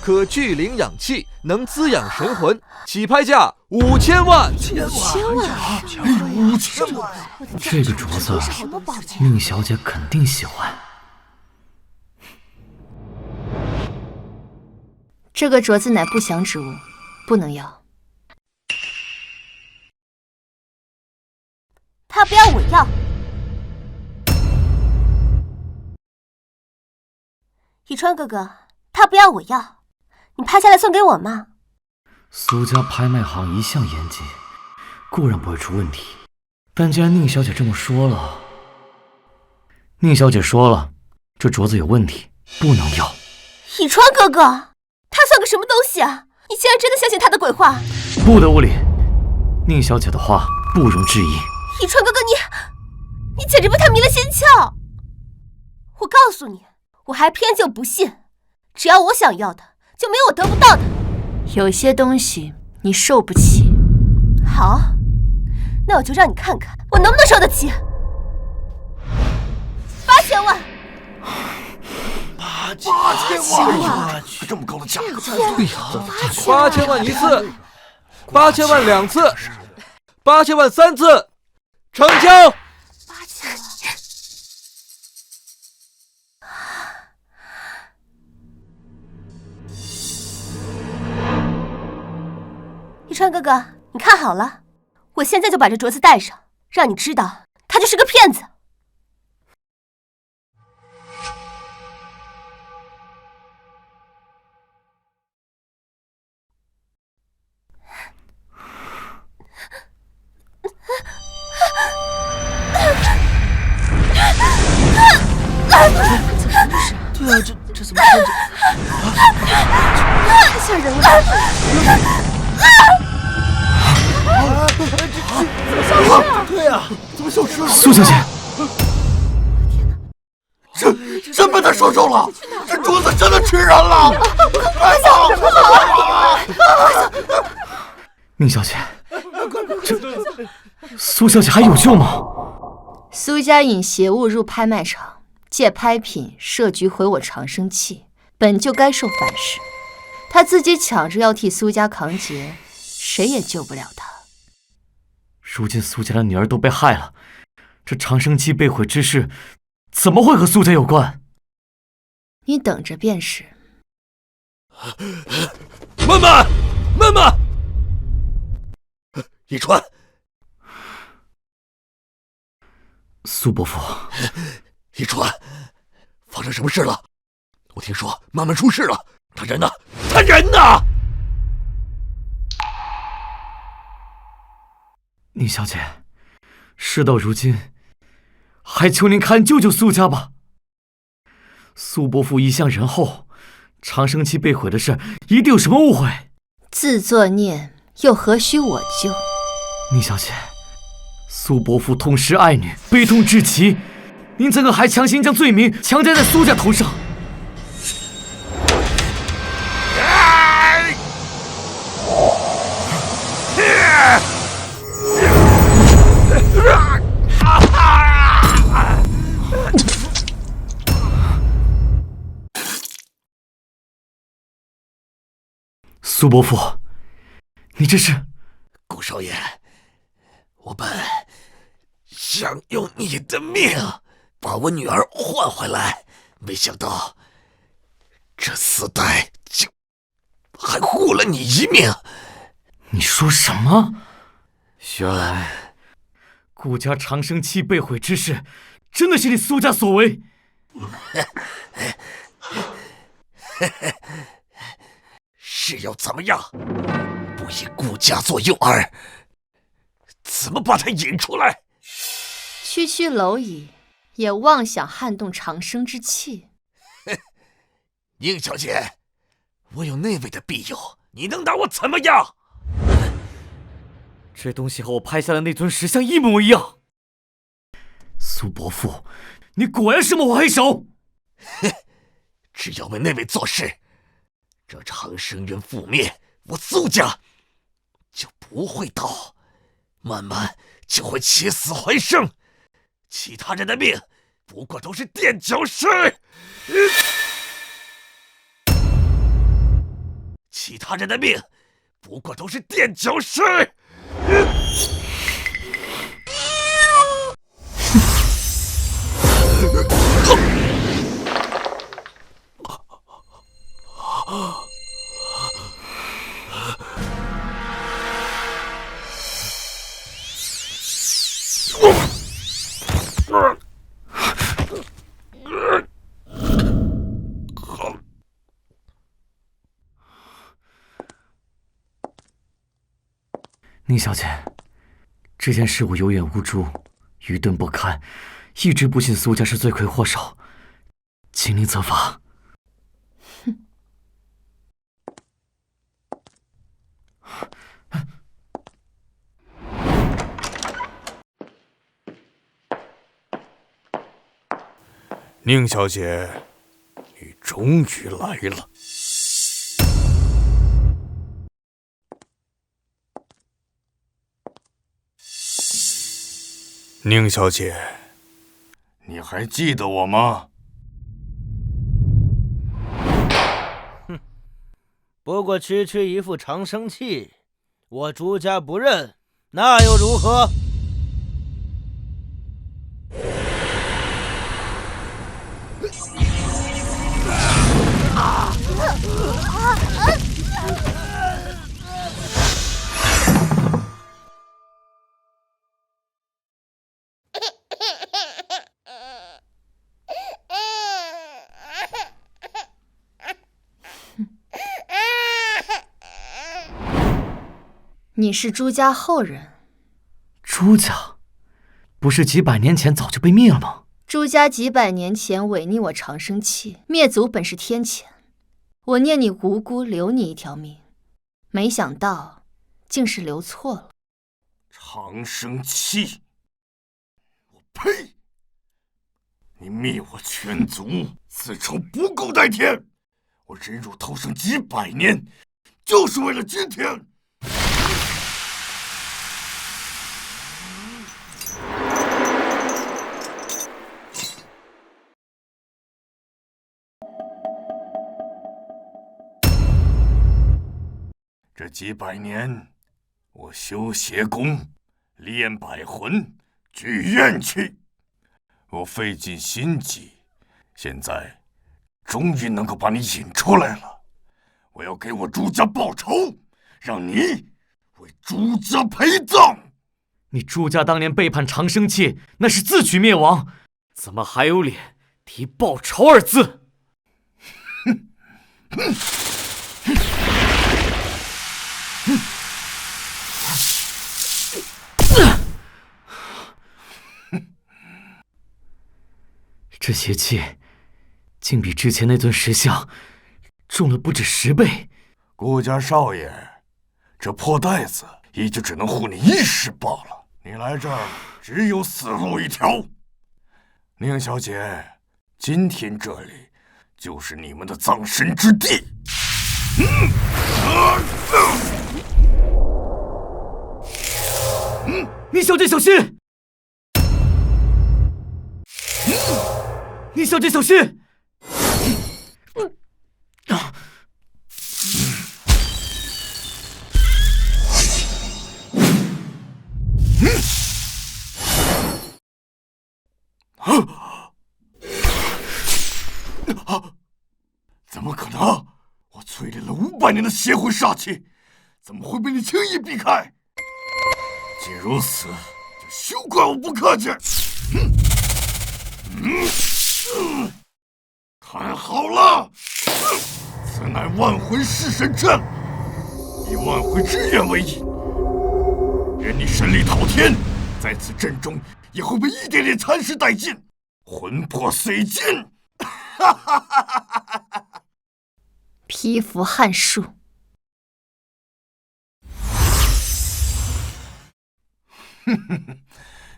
可聚灵养气，能滋养神魂，起拍价5000万。5000万！5000万！这个镯子，宁小姐肯定喜欢。这个镯子乃不祥之物，不能要。他不要我要。以川哥哥，他不要我要，你拍下来送给我吗？苏家拍卖行一向严谨，固然不会出问题，但既然宁小姐这么说了，宁小姐说了，这镯子有问题，不能要。以川哥哥，他算个什么东西啊？你竟然真的相信他的鬼话？不得无礼，宁小姐的话不容置疑。以川哥哥，你简直被他迷了心窍！我告诉你，我还偏就不信，只要我想要的，就没有我得不到的。有些东西你受不起。好，那我就让你看看我能不能受得起。8000万！8000万！这么高的价格！8000万1次，8000万2次，8000万3次，成交。8000万！一川哥哥，你看好了，我现在就把这镯子戴上，让你知道他就是个骗子。对啊，这怎么看着？太吓人了！对啊，怎么消失了？苏小姐，真被他说中了，这镯子真的吃人了！快走！宁小姐，这苏小姐还有救吗？苏家引邪物入拍卖场，借拍品设局毁我长生器，本就该受反噬。他自己抢着要替苏家扛劫，谁也救不了他。如今苏家的女儿都被害了，这长生器被毁之事，怎么会和苏家有关？你等着便是。慢慢，慢慢，一川，苏伯父，一川，发生什么事了？我听说慢慢出事了，他人呢？他人呢？宁小姐，事到如今，还求您看救救苏家吧。苏伯父一向仁厚，长生期被毁的事，一定有什么误会。自作孽，又何须我救？宁小姐，苏伯父痛失爱女，悲痛至极，您怎可还强行将罪名强加在苏家头上？苏伯父，你这是……顾少爷，我本想用你的命把我女儿换回来，没想到这4代竟还护了你一命。你说什么？原来顾家长生期被毁之事，真的是你苏家所为？是要怎么样？不以顾家做诱饵，怎么把他引出来？区区蝼蚁，也妄想撼动长生之气。宁小姐，我有那位的庇佑，你能拿我怎么样？这东西和我拍下的那尊石像一模一样。苏伯父，你果然是幕后黑手。只要为那位做事，这长生园覆灭，我苏家就不会倒，慢慢就会起死回生。其他人的命不过都是垫脚石。其他人的命不过都是垫脚石。宁小姐，这件事我有眼无珠，愚钝不堪，一直不信苏家是罪魁祸首，请您责罚。宁小姐，你终于来了。宁小姐，你还记得我吗？哼，不过区区一副长生器，我朱家不认，那又如何？你是朱家后人。朱家，不是几百年前早就被灭了吗？朱家几百年前违逆我长生契，灭族本是天谴。我念你无辜，留你一条命，没想到竟是留错了。长生契，我呸！你灭我全族，此仇不共戴天。我忍辱偷生几百年，就是为了今天。这几百年，我修邪功，练百魂，聚怨气，我费尽心机，现在终于能够把你引出来了。我要给我朱家报仇，让你为朱家陪葬。你朱家当年背叛长生契，那是自取灭亡，怎么还有脸提报仇二字？这邪气竟比之前那尊石像重了不止10倍。顾家少爷，这破袋子也就只能护你一时罢了。你来这儿只有死路一条。宁小姐，今天这里就是你们的葬身之地。宁小姐小心！宁小姐小心！怎么可能？我淬炼了500年的邪魂煞气，怎么会被你轻易避开？既如此，就休怪我不客气。太好了，此乃万魂噬神阵，以万魂之元为引，任你神力滔天，在此阵中也会被一点点蚕食殆尽，魂魄碎尽。披符撼术。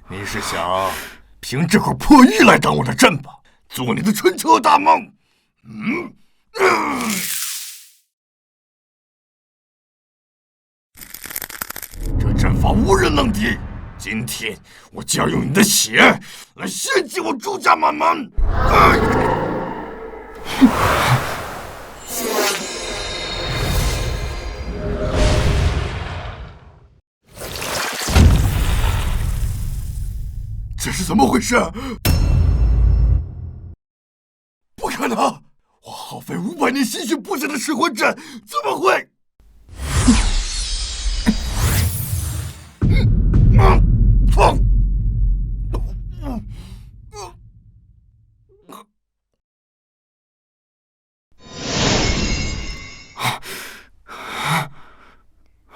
你是想凭这块破玉来当我的阵吧？做你的春秋大梦？这阵法无人能敌，今天我就要用你的血来献祭我朱家满门！这是怎么回事？不可能！我耗费500年心血布下的噬魂阵，怎么会？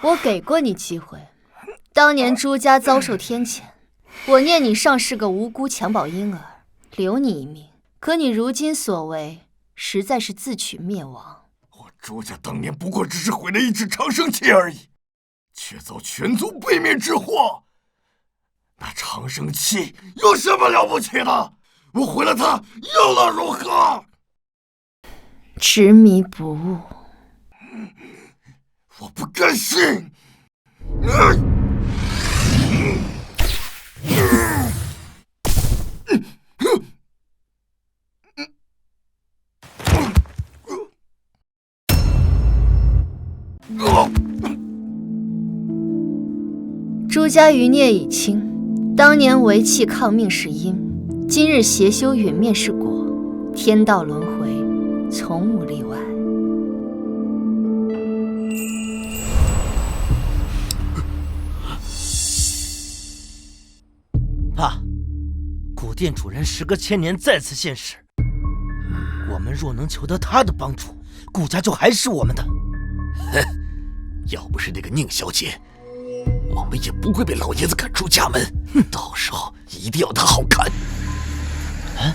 我给过你机会，当年朱家遭受天谴，我念你尚是个无辜襁褓婴儿，留你一命。可你如今所为，实在是自取灭亡。我朱家当年不过只是毁了一只长生器而已，却遭全族被灭之祸。那长生器有什么了不起的？我毁了它又能如何？执迷不悟。我不甘心！朱家余孽已清，当年为气抗命是因，今日邪修陨灭是果，天道轮回，从无例外。爸，古殿主人时隔千年再次现世，我们若能求得他的帮助，顾家就还是我们的。哼，要不是那个宁小姐，我们也不会被老爷子赶出家门。到时候一定要他好看。啊！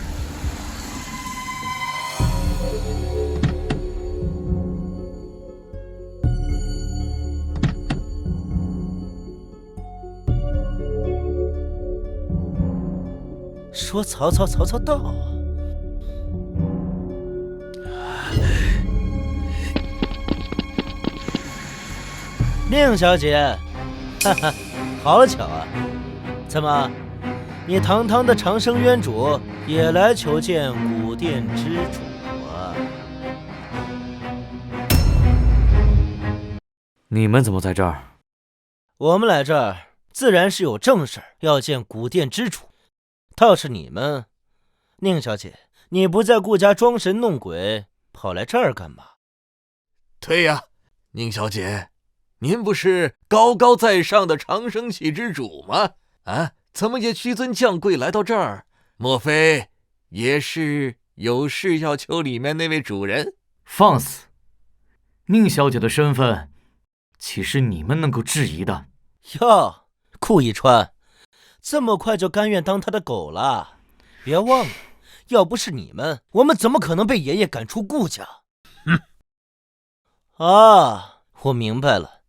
说曹操，曹操到啊！宁小姐，哈哈，好巧啊！怎么，你堂堂的长生渊主也来求见古殿之主啊？你们怎么在这儿？我们来这儿自然是有正事，要见古殿之主。倒是你们，宁小姐，你不在顾家装神弄鬼，跑来这儿干嘛？对呀，宁小姐，您不是高高在上的长生器之主吗？啊，怎么也屈尊降贵来到这儿？莫非也是有事要求里面那位主人？放肆！宁小姐的身份，岂是你们能够质疑的？哟，顾一川，这么快就甘愿当他的狗了？别忘了，要不是你们，我们怎么可能被爷爷赶出顾家？我明白了，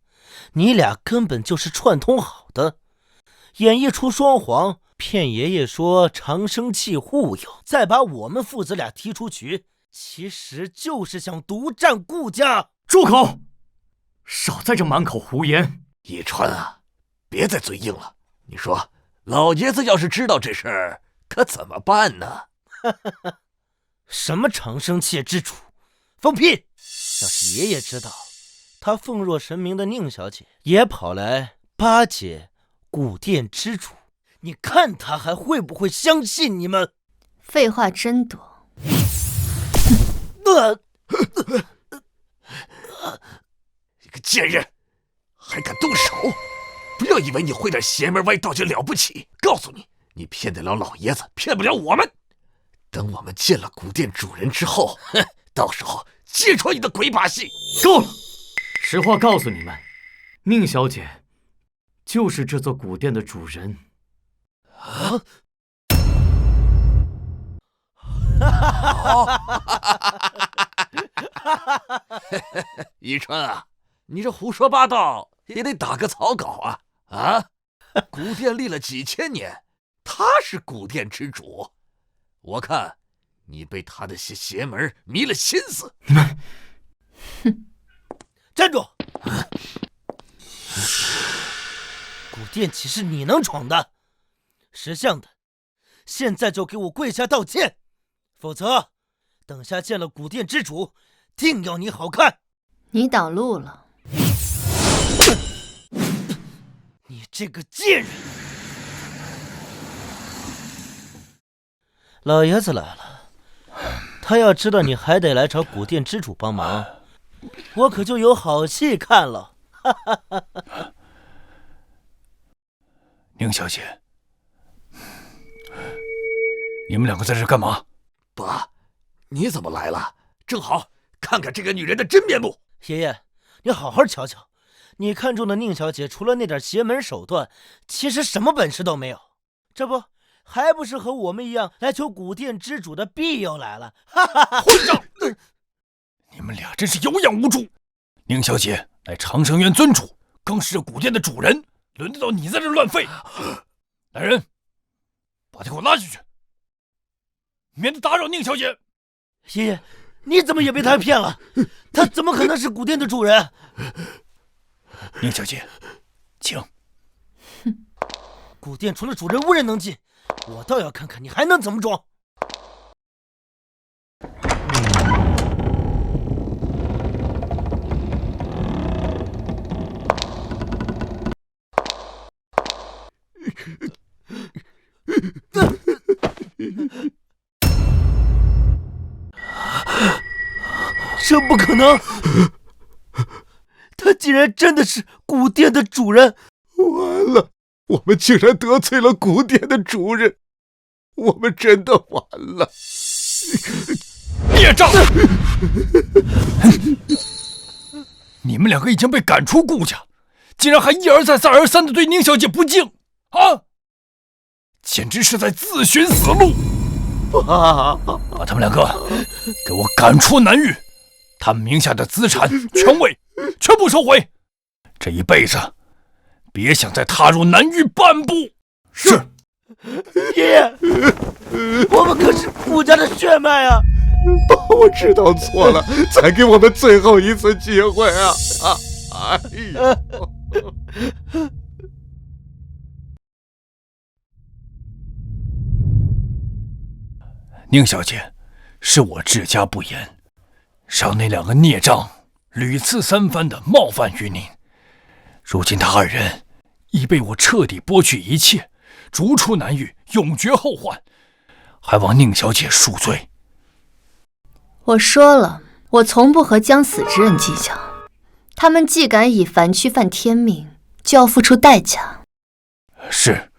你俩根本就是串通好的，演一出双簧，骗爷爷说长生气护佑，再把我们父子俩踢出局，其实就是想独占顾家。住口！少在这满口胡言！一川啊，别再嘴硬了。你说，老爷子要是知道这事儿，可怎么办呢？什么长生气之主，放屁！要是爷爷知道，他奉若神明的宁小姐也跑来巴结古殿之主，你看他还会不会相信你们？废话真多。你个贱人，还敢动手！不要以为你会点邪门歪道就了不起。告诉你，你骗得了老爷子，骗不了我们。等我们见了古殿主人之后，到时候揭穿你的鬼把戏。够了！实话告诉你们，宁小姐就是这座古殿的主人。宜川啊，你这胡说八道也得打个草稿啊！古殿立了几千年，他是古殿之主，我看你被他的邪门迷了心思。你们，站住！古殿岂是你能闯的？识相的，现在就给我跪下道歉，否则等下见了古殿之主，定要你好看。你挡路了。你这个贱人！老爷子来了，他要知道你还得来找古殿之主帮忙，我可就有好戏看了。宁小姐，你们两个在这干嘛？爸，你怎么来了？正好看看这个女人的真面目。爷爷，你好好瞧瞧，你看中的宁小姐除了那点邪门手段，其实什么本事都没有。这不还不是和我们一样来求古殿之主的庇佑来了？混账！你们俩真是有眼无珠。宁小姐乃长生院尊主，更是这古殿的主人，轮得到你在这乱吠？来人，把他给我拉进去，免得打扰宁小姐。爷爷，你怎么也被他骗了？他怎么可能是古殿的主人？宁小姐，请。古殿除了主人无人能进，我倒要看看你还能怎么装。这不可能！他竟然真的是古殿的主人！完了，我们竟然得罪了古殿的主人，我们真的完了！孽障！你们两个已经被赶出顾家，竟然还一而再、再而三的对宁小姐不敬啊！简直是在自寻死路！把他们两个给我赶出南域！他们名下的资产、权位全部收回，这一辈子别想再踏入南域半步。是。爷爷，我们可是顾家的血脉啊！我知道错了，再给我们最后一次机会啊！哎呀！宁小姐，是我治家不严，让那两个孽障屡次三番的冒犯于您。如今他二人已被我彻底剥去一切，逐出南域，永绝后患，还望宁小姐恕罪。我说了，我从不和将死之人计较。他们既敢以凡躯犯天命，就要付出代价。是，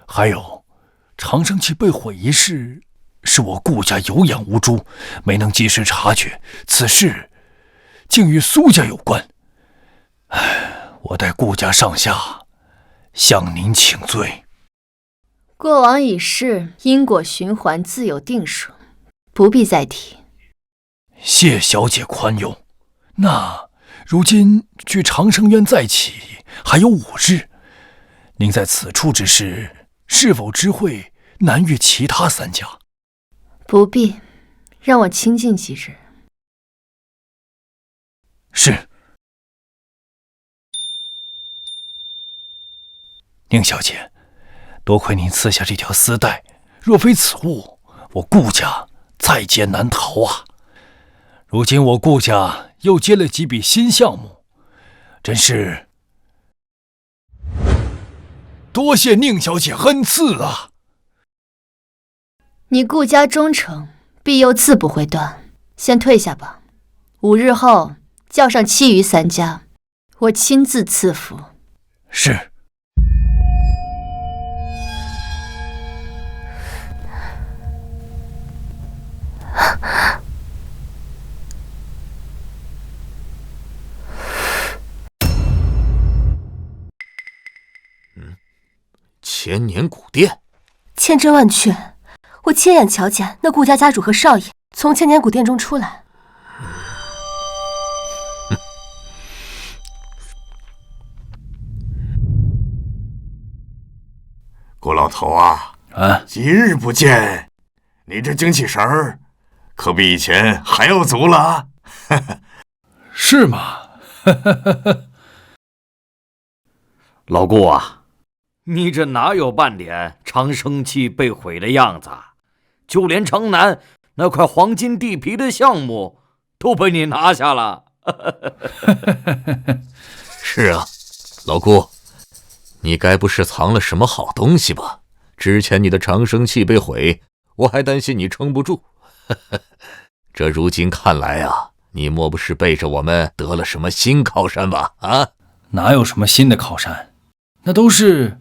还有长生器被毁一事，是我顾家有眼无珠，没能及时察觉，此事竟与苏家有关。我代顾家上下向您请罪。过往已逝，因果循环自有定数，不必再提。谢小姐宽容。那如今距长生院再起还有5日，您在此处之时，是否知会南越其他3家？不必，让我清静几日。是。宁小姐，多亏您赐下这条丝带，若非此物，我顾家在劫难逃啊！如今我顾家又接了几笔新项目，真是多谢宁小姐恩赐啊！你顾家忠诚，庇佑自不会断。先退下吧，5日后叫上其余3家，我亲自赐福。是。千年古殿，千真万确，我亲眼瞧见那顾家家主和少爷从千年古殿中出来。顾老头啊，几日不见，你这精气神儿可比以前还要足了啊！是吗？老顾啊，你这哪有半点长生器被毁的样子？就连城南那块黄金地皮的项目都被你拿下了。是啊，老顾，你该不是藏了什么好东西吧？之前你的长生器被毁，我还担心你撑不住。这如今看来啊，你莫不是背着我们得了什么新靠山吧？啊，哪有什么新的靠山，那都是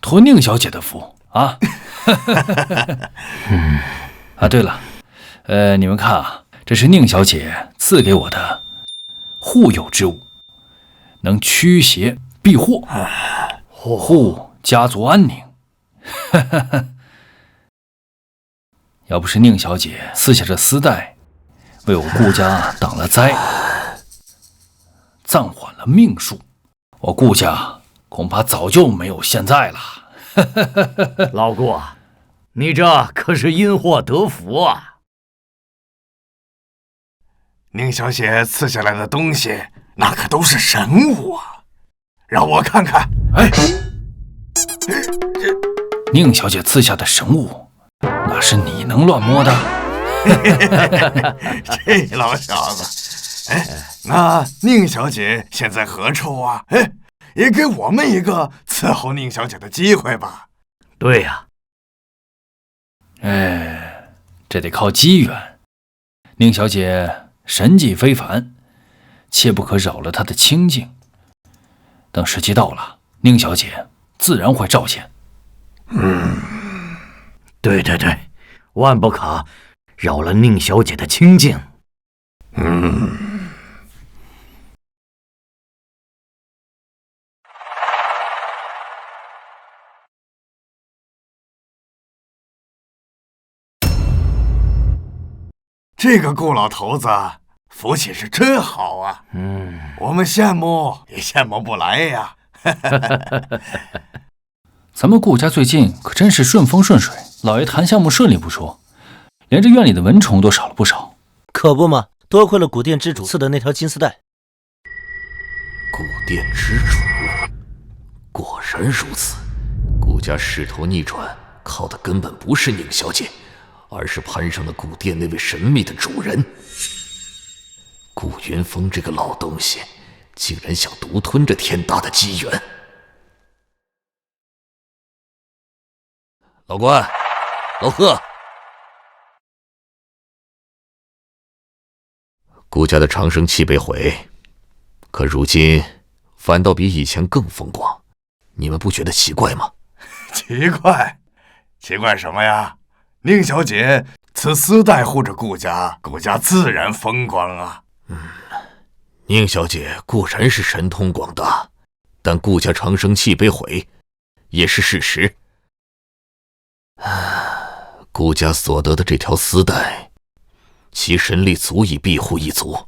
托宁小姐的福啊。啊，对了，你们看啊，这是宁小姐赐给我的护佑之物，能驱邪避祸，护家族安宁。要不是宁小姐撕下这丝带，为我顾家挡了灾，暂缓了命数，我顾家恐怕早就没有现在了。老顾，你这可是因祸得福啊！宁小姐赐下来的东西，那可都是神物啊！让我看看。哎，宁小姐赐下的神物，哪是你能乱摸的？这老小子，哎，那宁小姐现在何处啊？哎，也给我们一个伺候宁小姐的机会吧。对呀。这得靠机缘。宁小姐神迹非凡，切不可扰了她的清静。等时机到了，宁小姐自然会照现。对对对，万不可扰了宁小姐的清静。这个顾老头子福气是真好啊！我们羡慕也羡慕不来呀。咱们顾家最近可真是顺风顺水，老爷谈项目顺利不说，连这院里的蚊虫都少了不少。可不嘛，多亏了古殿之主赐的那条金丝带。古殿之主，果然如此。顾家势头逆转，靠的根本不是宁小姐，而是攀上了古殿那位神秘的主人。顾云峰这个老东西，竟然想独吞这天大的机缘。老关，老贺，顾家的长生器被毁，可如今反倒比以前更风光，你们不觉得奇怪吗？奇怪？奇怪什么呀？宁小姐此丝带护着顾家，顾家自然风光啊。宁小姐固然是神通广大，但顾家长生器被毁也是事实。顾家所得的这条丝带，其神力足以庇护一族。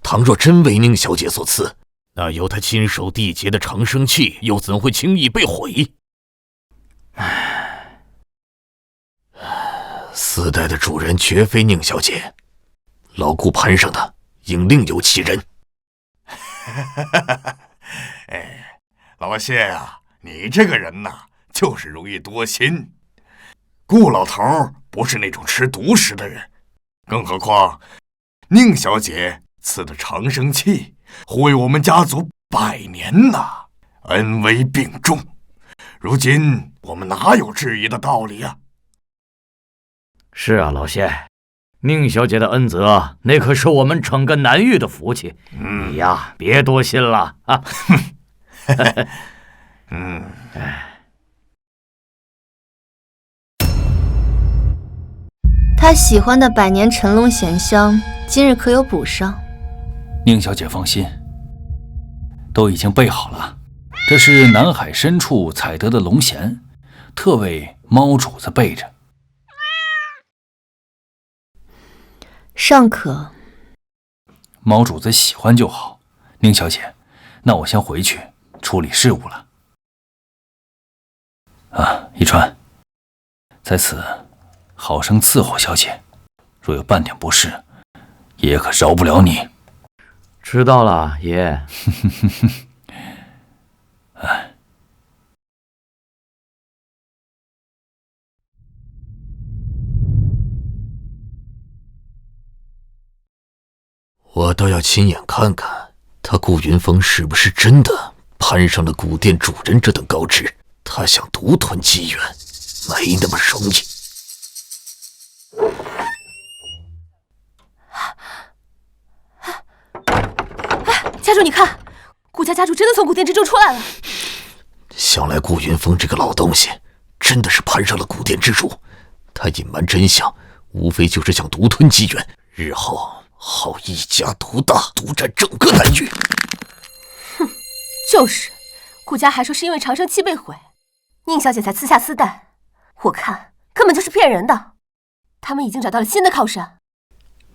倘若真为宁小姐所赐，那由她亲手缔结的长生契又怎会轻易被毁？丝带的主人绝非宁小姐，老顾攀上的应另有其人。哎，老谢啊，你这个人呐，就是容易多心。顾老头不是那种吃独食的人，更何况宁小姐赐的长生契，护卫我们家族100年呐，恩威并重。如今我们哪有质疑的道理啊？是啊，老谢，宁小姐的恩泽，那可是我们整个南域的福气。你呀，别多心了啊。他喜欢的百年陈龙咸香，今日可有补上？宁小姐放心，都已经备好了。这是南海深处采得的龙涎，特为猫主子备着。尚可。猫主子喜欢就好。宁小姐，那我先回去处理事务了。一川，在此好生伺候小姐，若有半点不适，爷爷可饶不了你。知道了，爷。我倒要亲眼看看，他顾云峰是不是真的攀上了古殿主人这等高职。他想独吞机缘，没那么容易。家主，你看，顾家家主真的从古殿之中出来了。想来顾云峰这个老东西真的是攀上了古殿之主，他隐瞒真相，无非就是想独吞机缘，日后好一家独大，独占整个南域。哼，就是，顾家还说是因为长生契被毁，宁小姐才赐下丝带，我看根本就是骗人的。他们已经找到了新的靠山。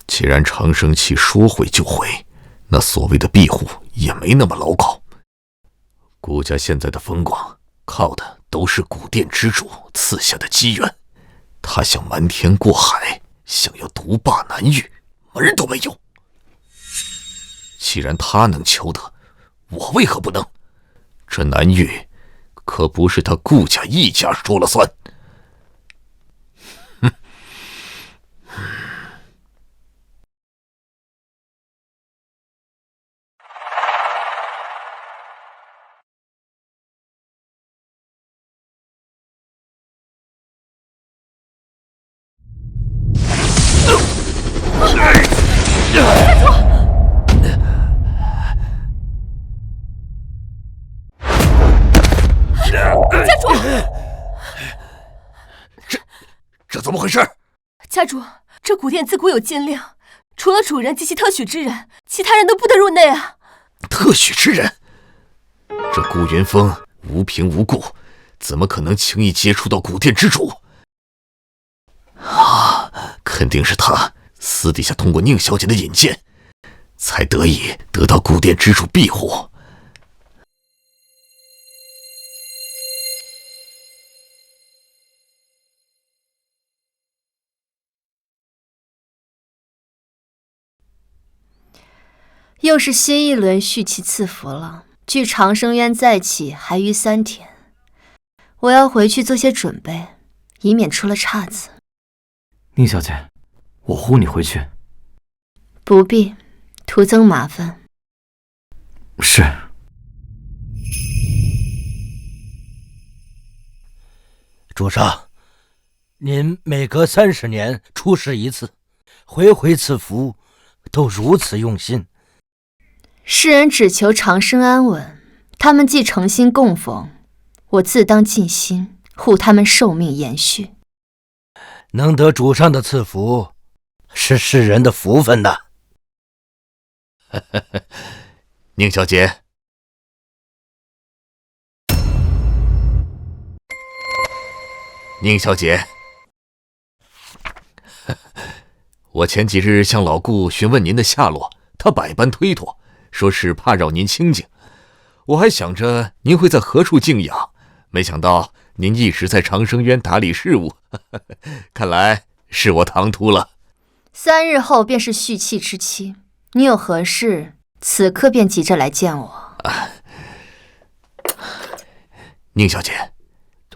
既然长生契说毁就毁，那所谓的庇护也没那么牢靠。顾家现在的风光，靠的都是古殿之主赐下的机缘。他想瞒天过海，想要独霸南域，门儿都没有。既然他能求得，我为何不能？这南域可不是他顾家一家说了算。家主，这怎么回事？家主，这古殿自古有禁令，除了主人及其特许之人，其他人都不得入内啊。特许之人？这顾云峰无凭无故，怎么可能轻易接触到古殿之主？肯定是他私底下通过宁小姐的引荐，才得以得到古殿之主庇护。又是新一轮续期赐福了。距长生渊再起还余3天，我要回去做些准备，以免出了岔子。宁小姐，我护你回去。不必，徒增麻烦。是。主上，您每隔30年出世一次，回回赐福，都如此用心。世人只求长生安稳，他们既诚心供奉，我自当尽心护他们寿命延续。能得主上的赐福，是世人的福分呐。宁小姐，宁小姐，我前几日向老顾询问您的下落，他百般推脱，说是怕扰您清静。我还想着您会在何处静养，没想到您一直在长生渊打理事务，看来是我唐突了。3日后便是续契之期，你有何事，此刻便急着来见我。宁小姐，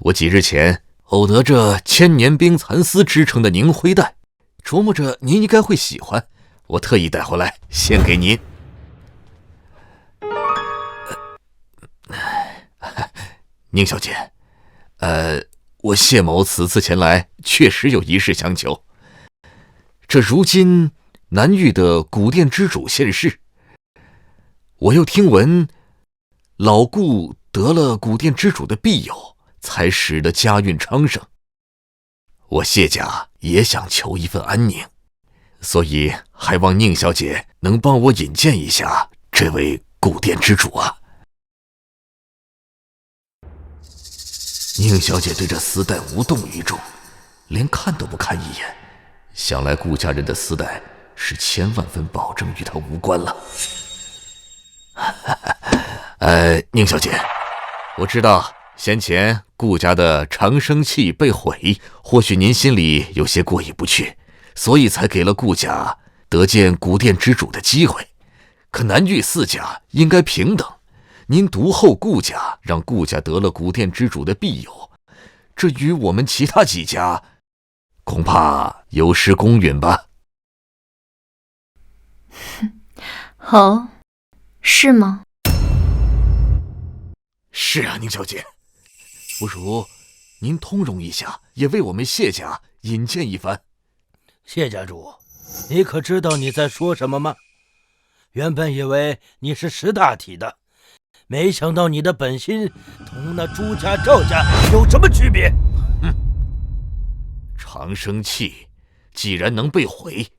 我几日前偶得这千年冰蚕丝织成的凝灰带，琢磨着您应该会喜欢，我特意带回来献给您。宁小姐，我谢某此次前来确实有一事相求。这如今南域的古殿之主现世，我又听闻老顾得了古殿之主的庇佑，才使得家运昌盛。我谢家也想求一份安宁，所以还望宁小姐能帮我引荐一下这位古殿之主啊。宁小姐对这丝带无动于衷，连看都不看一眼，想来顾家人的丝带是千万分保证与她无关了。宁小姐，我知道先前顾家的长生器被毁，或许您心里有些过意不去，所以才给了顾家得见古殿之主的机会。可南域4家应该平等，您独厚顾家，让顾家得了古殿之主的庇佑，这与我们其他几家恐怕有失公允吧？哦，是吗？是啊，宁小姐，不如您通融一下，也为我们谢家引荐一番。谢家主，你可知道你在说什么吗？原本以为你是识大体的，没想到你的本心同那朱家、赵家有什么区别？长生器既然能被毁，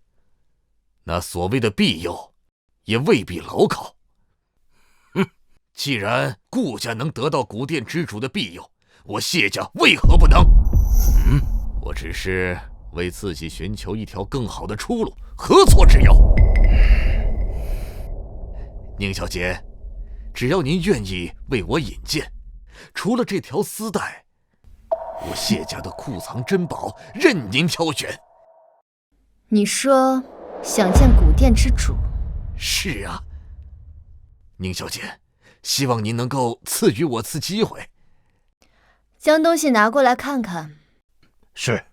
那所谓的庇佑也未必牢靠。既然顾家能得到古殿之主的庇佑，我谢家为何不能？我只是为自己寻求一条更好的出路，何错之有？宁小姐，只要您愿意为我引荐，除了这条丝带，我谢家的库藏珍宝任您挑选。你说想见古殿之主？是啊，宁小姐，希望您能够赐予我次机会。将东西拿过来看看。是。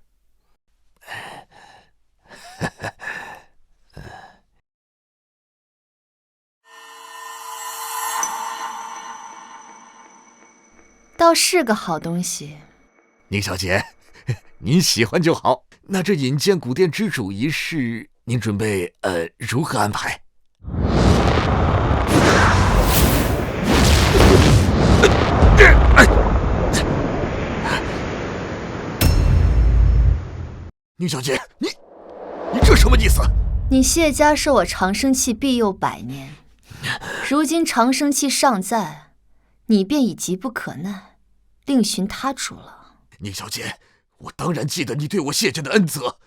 倒是个好东西。宁小姐，您喜欢就好。那这引荐古殿之主一事，您准备如何安排？宁小姐，你这什么意思？你谢家受我长生器庇佑100年，如今长生器尚在，你便已急不可耐，另寻他主了。宁小姐，我当然记得你对我谢家的恩泽，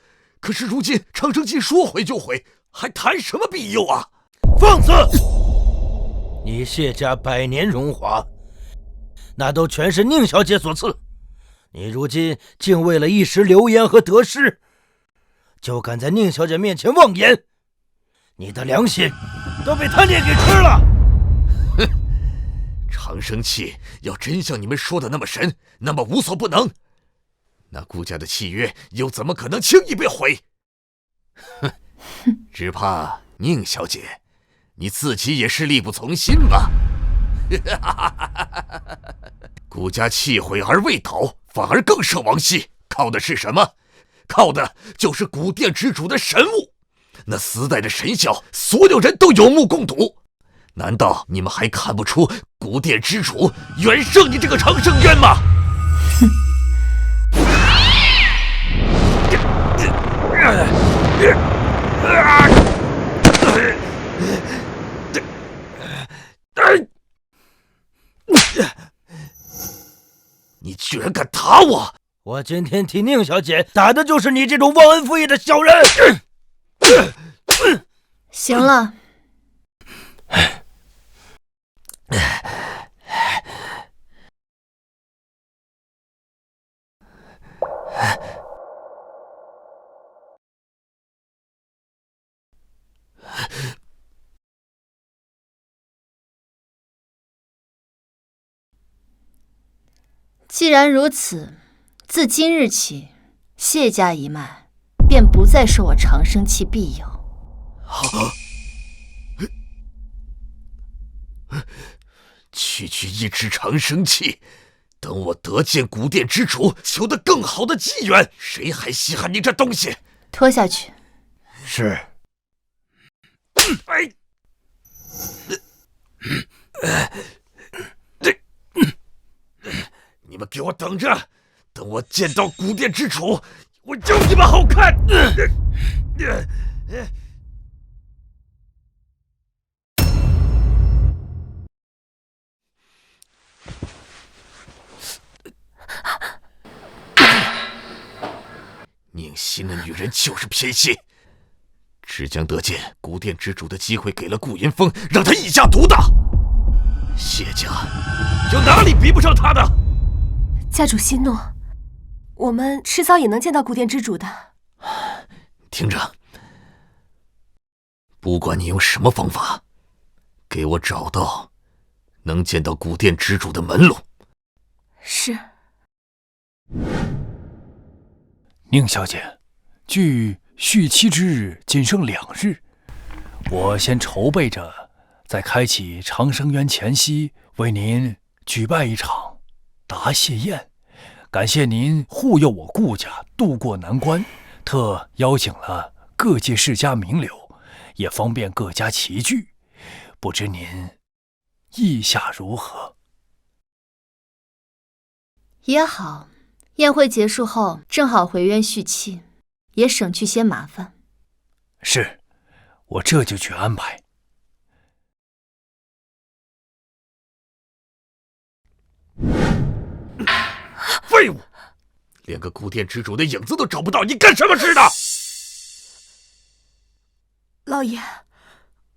可是如今长生器说毁就毁，还谈什么庇佑啊？放肆！你谢家100年荣华，那都全是宁小姐所赐。你如今竟为了一时流言和得失，就敢在宁小姐面前妄言，你的良心都被贪念给吃了。哼！长生器要真像你们说的那么神，那么无所不能，那顾家的契约又怎么可能轻易被毁？哼！只怕宁小姐，你自己也是力不从心吧？顾家弃毁而未倒，反而更涉亡息，靠的是什么？靠的就是古殿之主的神物。那丝带的神效，所有人都有目共睹。难道你们还看不出古殿之主远胜你这个长生渊吗？你居然敢打我！我今天替宁小姐打的就是你这种忘恩负义的小人！行了。既然如此，自今日起，谢家一脉便不再受我长生气庇佑。区区一支长生气，等我得见古殿之主，求得更好的机缘，谁还稀罕你这东西？拖下去。是。你们给我等着，等我见到古殿之主，我有你们好看！宁熙那女人就是偏心，只将得见古殿之主的机会给了顾云峰，让他一家独大。谢家有哪里比不上他的？家主息怒，我们迟早也能见到古殿之主的。听着，不管你用什么方法，给我找到能见到古殿之主的门路。是。宁小姐，距续期之日仅剩2日，我先筹备着，在开启长生渊前夕，为您举办一场答谢宴，感谢您护佑我顾家渡过难关，特邀请了各界世家名流，也方便各家齐聚，不知您意下如何？也好。宴会结束后，正好回渊续期，也省去些麻烦。是，我这就去安排。废物，连个古殿之主的影子都找不到，你干什么吃的？老爷，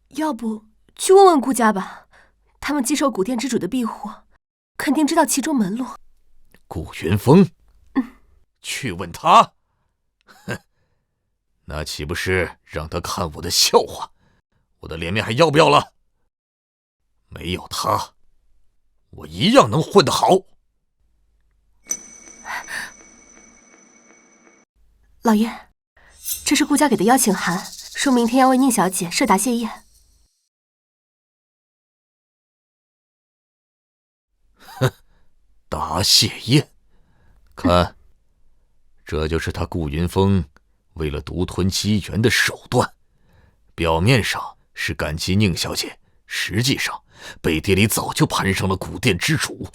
要不去问问顾家吧，他们既受古殿之主的庇护，肯定知道其中门路。顾云峰。去问他，哼，那岂不是让他看我的笑话？我的脸面还要不要了？没有他，我一样能混得好。老爷，这是顾家给的邀请函，说明天要为宁小姐设答谢宴。哼，答谢宴，看。这就是他顾云峰为了独吞机缘的手段，表面上是感激宁小姐，实际上背地里早就攀上了古殿之主。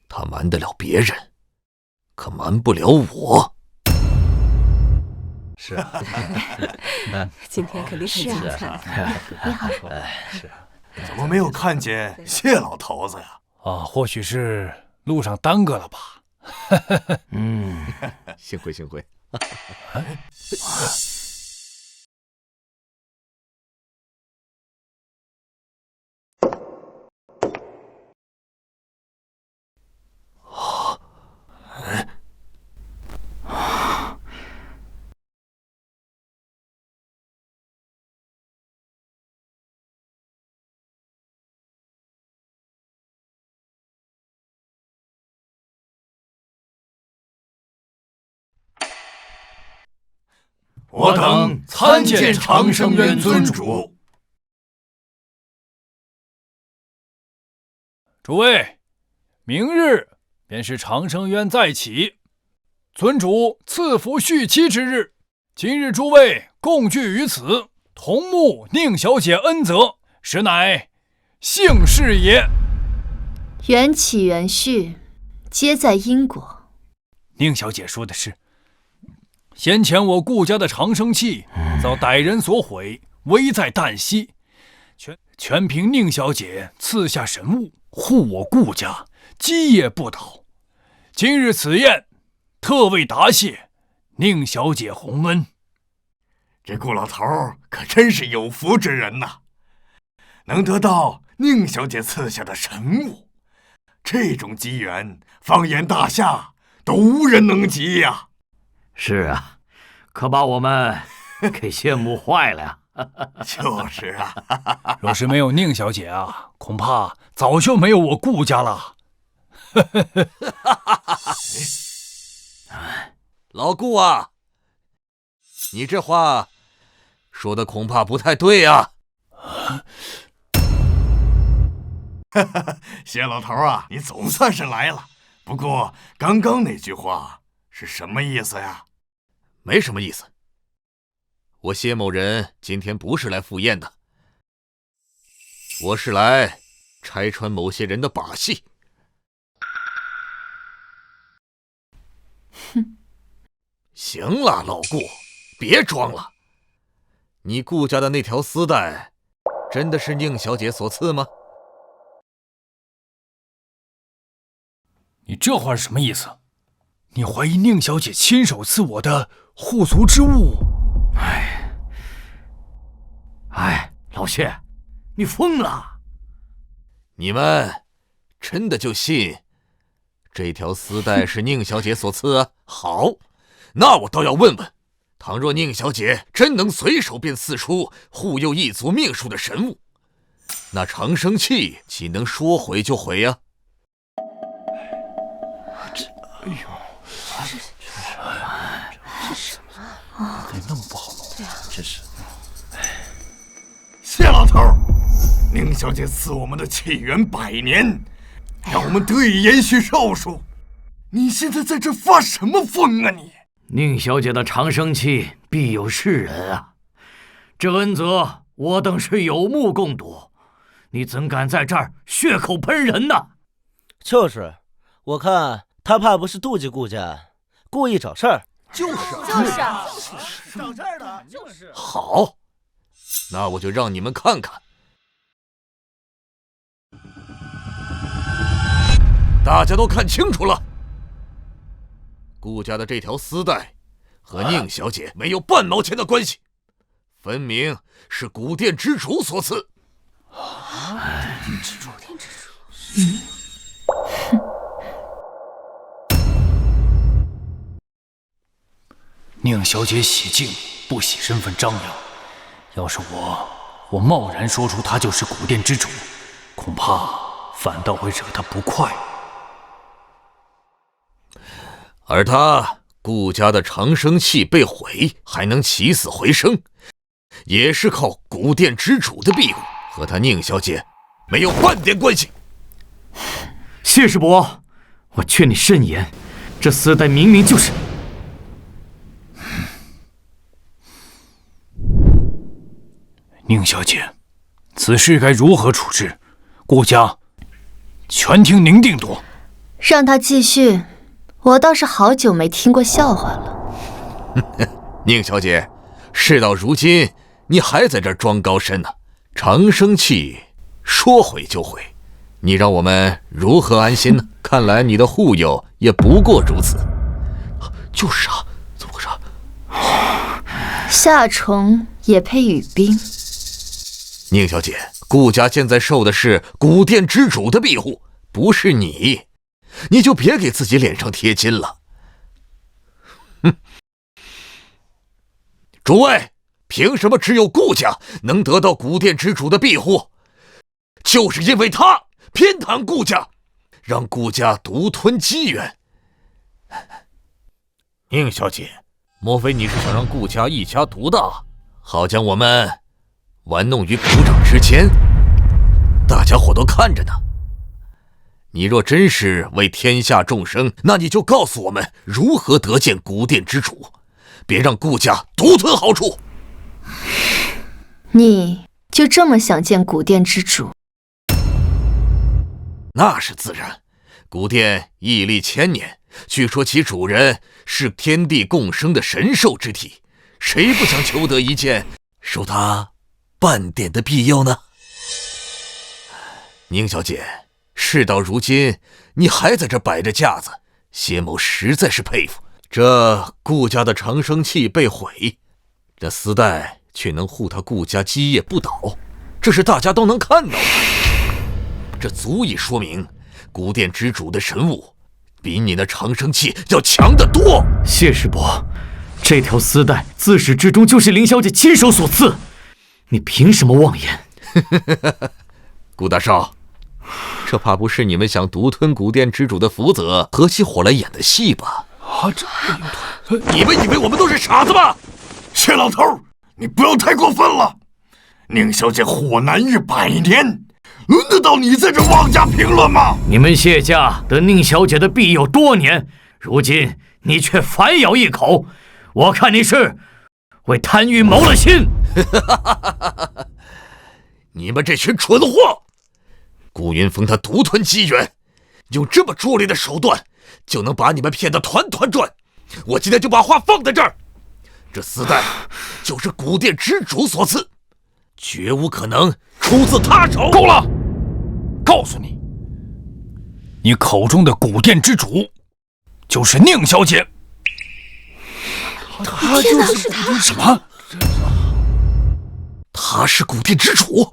他瞒得了别人，可瞒不了我。是，今天肯定很精彩。你好，是，怎么没有看见谢老头子呀？或许是路上耽搁了吧。幸会幸会。我等参见长生渊尊主。诸位，明日便是长生渊再起，尊主赐福续期之日。今日诸位共聚于此，同沐宁小姐恩泽，实乃幸事也。缘起缘续，皆在因果。宁小姐说的是。先前我顾家的长生气遭歹人所毁，危在旦夕，全凭宁小姐赐下神物护我顾家，基业不倒。今日此宴，特为答谢宁小姐洪恩。这顾老头可真是有福之人呐，能得到宁小姐赐下的神物，这种机缘，放眼大夏都无人能及呀。是啊，可把我们给羡慕坏了呀。就是啊，若是没有宁小姐啊，恐怕早就没有我顾家了。老顾啊，你这话说的恐怕不太对啊。谢老头啊，你总算是来了。不过刚刚那句话是什么意思呀？没什么意思。我谢某人今天不是来赴宴的，我是来拆穿某些人的把戏。哼，行了，老顾，别装了。你顾家的那条丝带，真的是宁小姐所赐吗？你这话是什么意思？你怀疑宁小姐亲手赐我的护足之物？老谢，你疯了！你们真的就信这条丝带是宁小姐所赐？好，那我倒要问问，倘若宁小姐真能随手便赐出护佑一族命数的神物，那长生器岂能说毁就毁呀？得那么不好弄？对啊，真是。谢老头，宁小姐赐我们的气元100年，让我们得以延续寿数。你现在在这发什么疯啊你？宁小姐的长生器必有是人啊，这恩泽我等是有目共睹，你怎敢在这儿血口喷人呢？就是，我看他怕不是妒忌顾家，故意找事儿。就是找事儿的，就是。好，那我就让你们看看，大家都看清楚了，顾家的这条丝带和宁小姐没有半毛钱的关系，分明是古殿之主所赐。古殿之主。宁小姐喜静，不喜身份张扬。要是我贸然说出她就是古殿之主，恐怕反倒会惹她不快。而他顾家的长生器被毁，还能起死回生，也是靠古殿之主的庇护，和他宁小姐没有半点关系。谢师伯，我劝你慎言，这丝带明明就是……宁小姐，此事该如何处置？顾家全听您定夺。让他继续，我倒是好久没听过笑话了。宁小姐，事到如今，你还在这儿装高深呢？长生器说毁就毁，你让我们如何安心呢？看来你的护佑也不过如此。就是啊，怎么回事？夏虫也配语冰？宁小姐，顾家现在受的是古殿之主的庇护，不是你，你就别给自己脸上贴金了。哼！诸位，凭什么只有顾家能得到古殿之主的庇护？就是因为他偏袒顾家，让顾家独吞机缘。宁小姐，莫非你是想让顾家一家独大，好将我们玩弄于股掌之间？大家伙都看着呢。你若真是为天下众生，那你就告诉我们如何得见古殿之主，别让顾家独吞好处。你就这么想见古殿之主？那是自然，古殿屹立千年，据说其主人是天地共生的神兽之体，谁不想求得一见，受他半点的庇佑呢？宁小姐，事到如今，你还在这摆着架子，谢某实在是佩服。这顾家的长生器被毁，这丝带却能护他顾家基业不倒，这是大家都能看到的。这足以说明古殿之主的神物比你的长生器要强得多。谢师伯，这条丝带自始至终就是林小姐亲手所赐，你凭什么妄言？顾大少，这怕不是你们想独吞古殿之主的福泽，合起伙来演的戏吧？你们以为我们都是傻子吗？谢老头，你不要太过分了。宁小姐祸难日100年，轮得到你在这妄加评论吗？你们谢家得宁小姐的庇佑多年，如今你却反咬一口，我看你是为贪欲谋了心。你们这群蠢货！顾云峰他独吞机缘，用这么拙劣的手段就能把你们骗得团团转。我今天就把话放在这儿，这丝带就是古殿之主所赐，绝无可能出自他手。够了！告诉你，你口中的古殿之主就是宁小姐。他就是他？什么？他是古殿之主？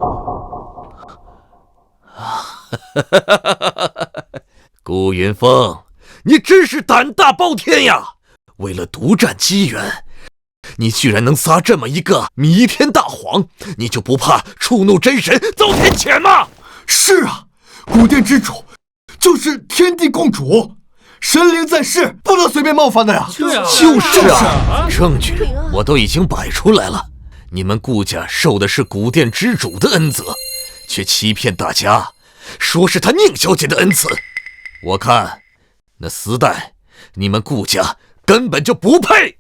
顾云峰，你真是胆大包天呀！为了独占机缘，你居然能撒这么一个弥天大谎，你就不怕触怒真神遭天谴吗？是啊，古殿之主就是天地共主，神灵在世，不能随便冒犯的呀。就是啊，证据我都已经摆出来了。你们顾家受的是古殿之主的恩泽，却欺骗大家，说是他宁小姐的恩赐。我看那丝带，你们顾家根本就不配。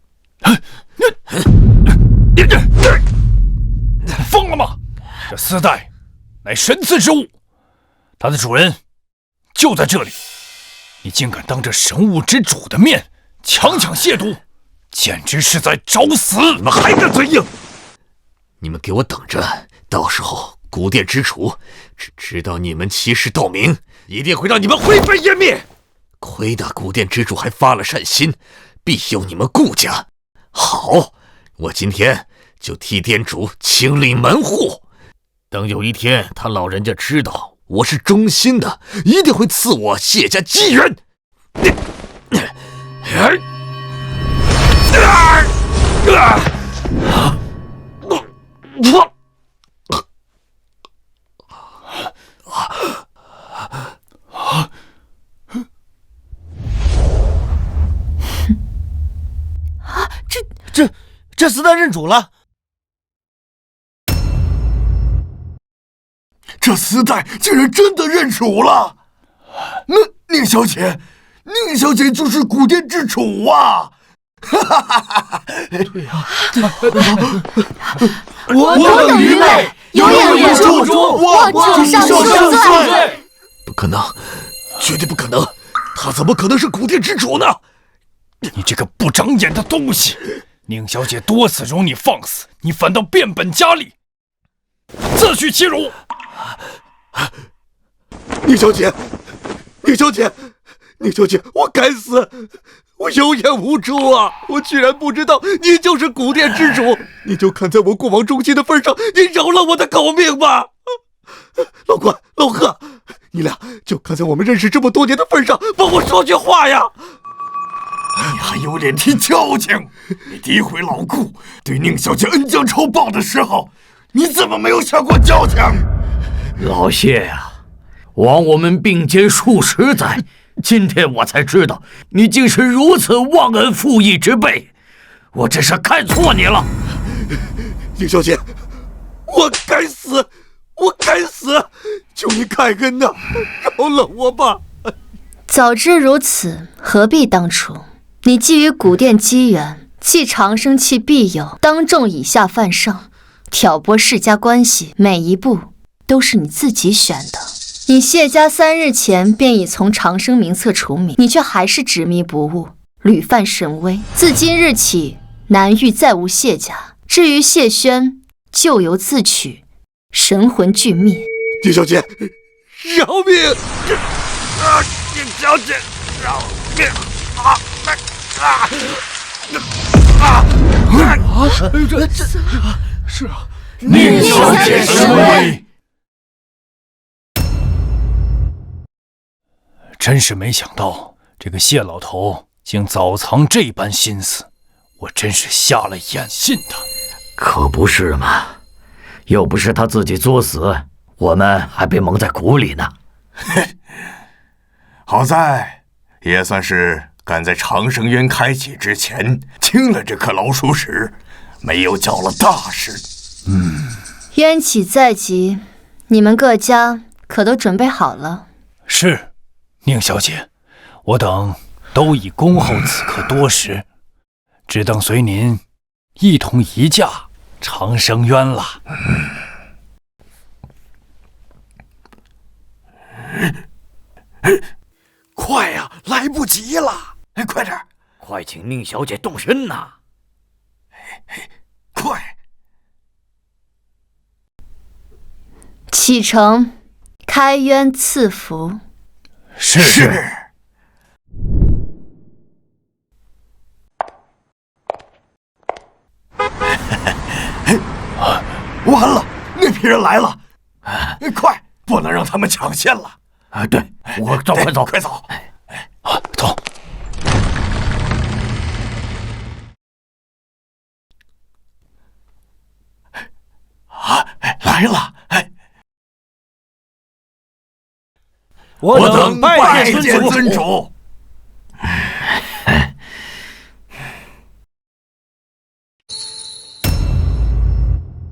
疯了吗？这丝带乃神赐之物，它的主人就在这里，你竟敢当着神物之主的面强亵渎，简直是在找死！你们还敢嘴硬？你们给我等着，到时候古殿之主知道你们欺世盗名，一定会让你们灰飞烟灭。亏得古殿之主还发了善心，庇佑你们顾家。好，我今天就替店主清理门户。等有一天他老人家知道我是忠心的，一定会赐我谢家机缘。这丝带认主了。这丝带竟然真的认主了！宁小姐，宁小姐就是古殿之主啊！对呀，我等愚昧，永远永驻我主上恕罪。不可能，绝对不可能！他怎么可能是古殿之主呢？你这个不长眼的东西！宁小姐多次容你放肆，你反倒变本加厉，自取其辱。宁小姐，宁小姐，宁小姐，我该死！我有眼无珠啊！我居然不知道你就是古殿之主！你就看在我过往忠心的份上，你饶了我的狗命吧！老关、老贺，你俩就看在我们认识这么多年的份上，帮我说句话呀！你还有脸提交情？你诋毁老顾，对宁小姐恩将仇报的时候，你怎么没有想过交情？老谢呀，枉我们并肩数十载，今天我才知道你竟是如此忘恩负义之辈，我真是看错你了。宁小姐，我该死，我该死！求你开恩呐，饶了我吧！早知如此，何必当初？你觊觎古殿机缘，弃长生器庇佑，当众以下犯上，挑拨世家关系，每一步都是你自己选的。你谢家3日前便已从长生名册除名，你却还是执迷不悟，屡犯神威。自今日起，南域再无谢家。至于谢轩，咎由自取，神魂俱灭。宁小姐，饶命！宁小姐，饶！是啊，宁小姐神威！真是没想到，这个谢老头竟早藏这般心思，我真是瞎了眼。信他，可不是嘛！要不是他自己作死，我们还被蒙在鼓里呢。好在也算是赶在长生渊开启之前清了这颗老鼠屎，没有搅了大事。渊起在即，你们各家可都准备好了？是，宁小姐，我等都已恭候此刻多时，只等随您一同移驾长生渊了。快呀，来不及了！快点，快请宁小姐动身呐！快！启程，开渊赐福。是。完了，那批人来了！快，不能让他们抢先了。对，我走，快走，快走！走。来了！我等拜见尊主。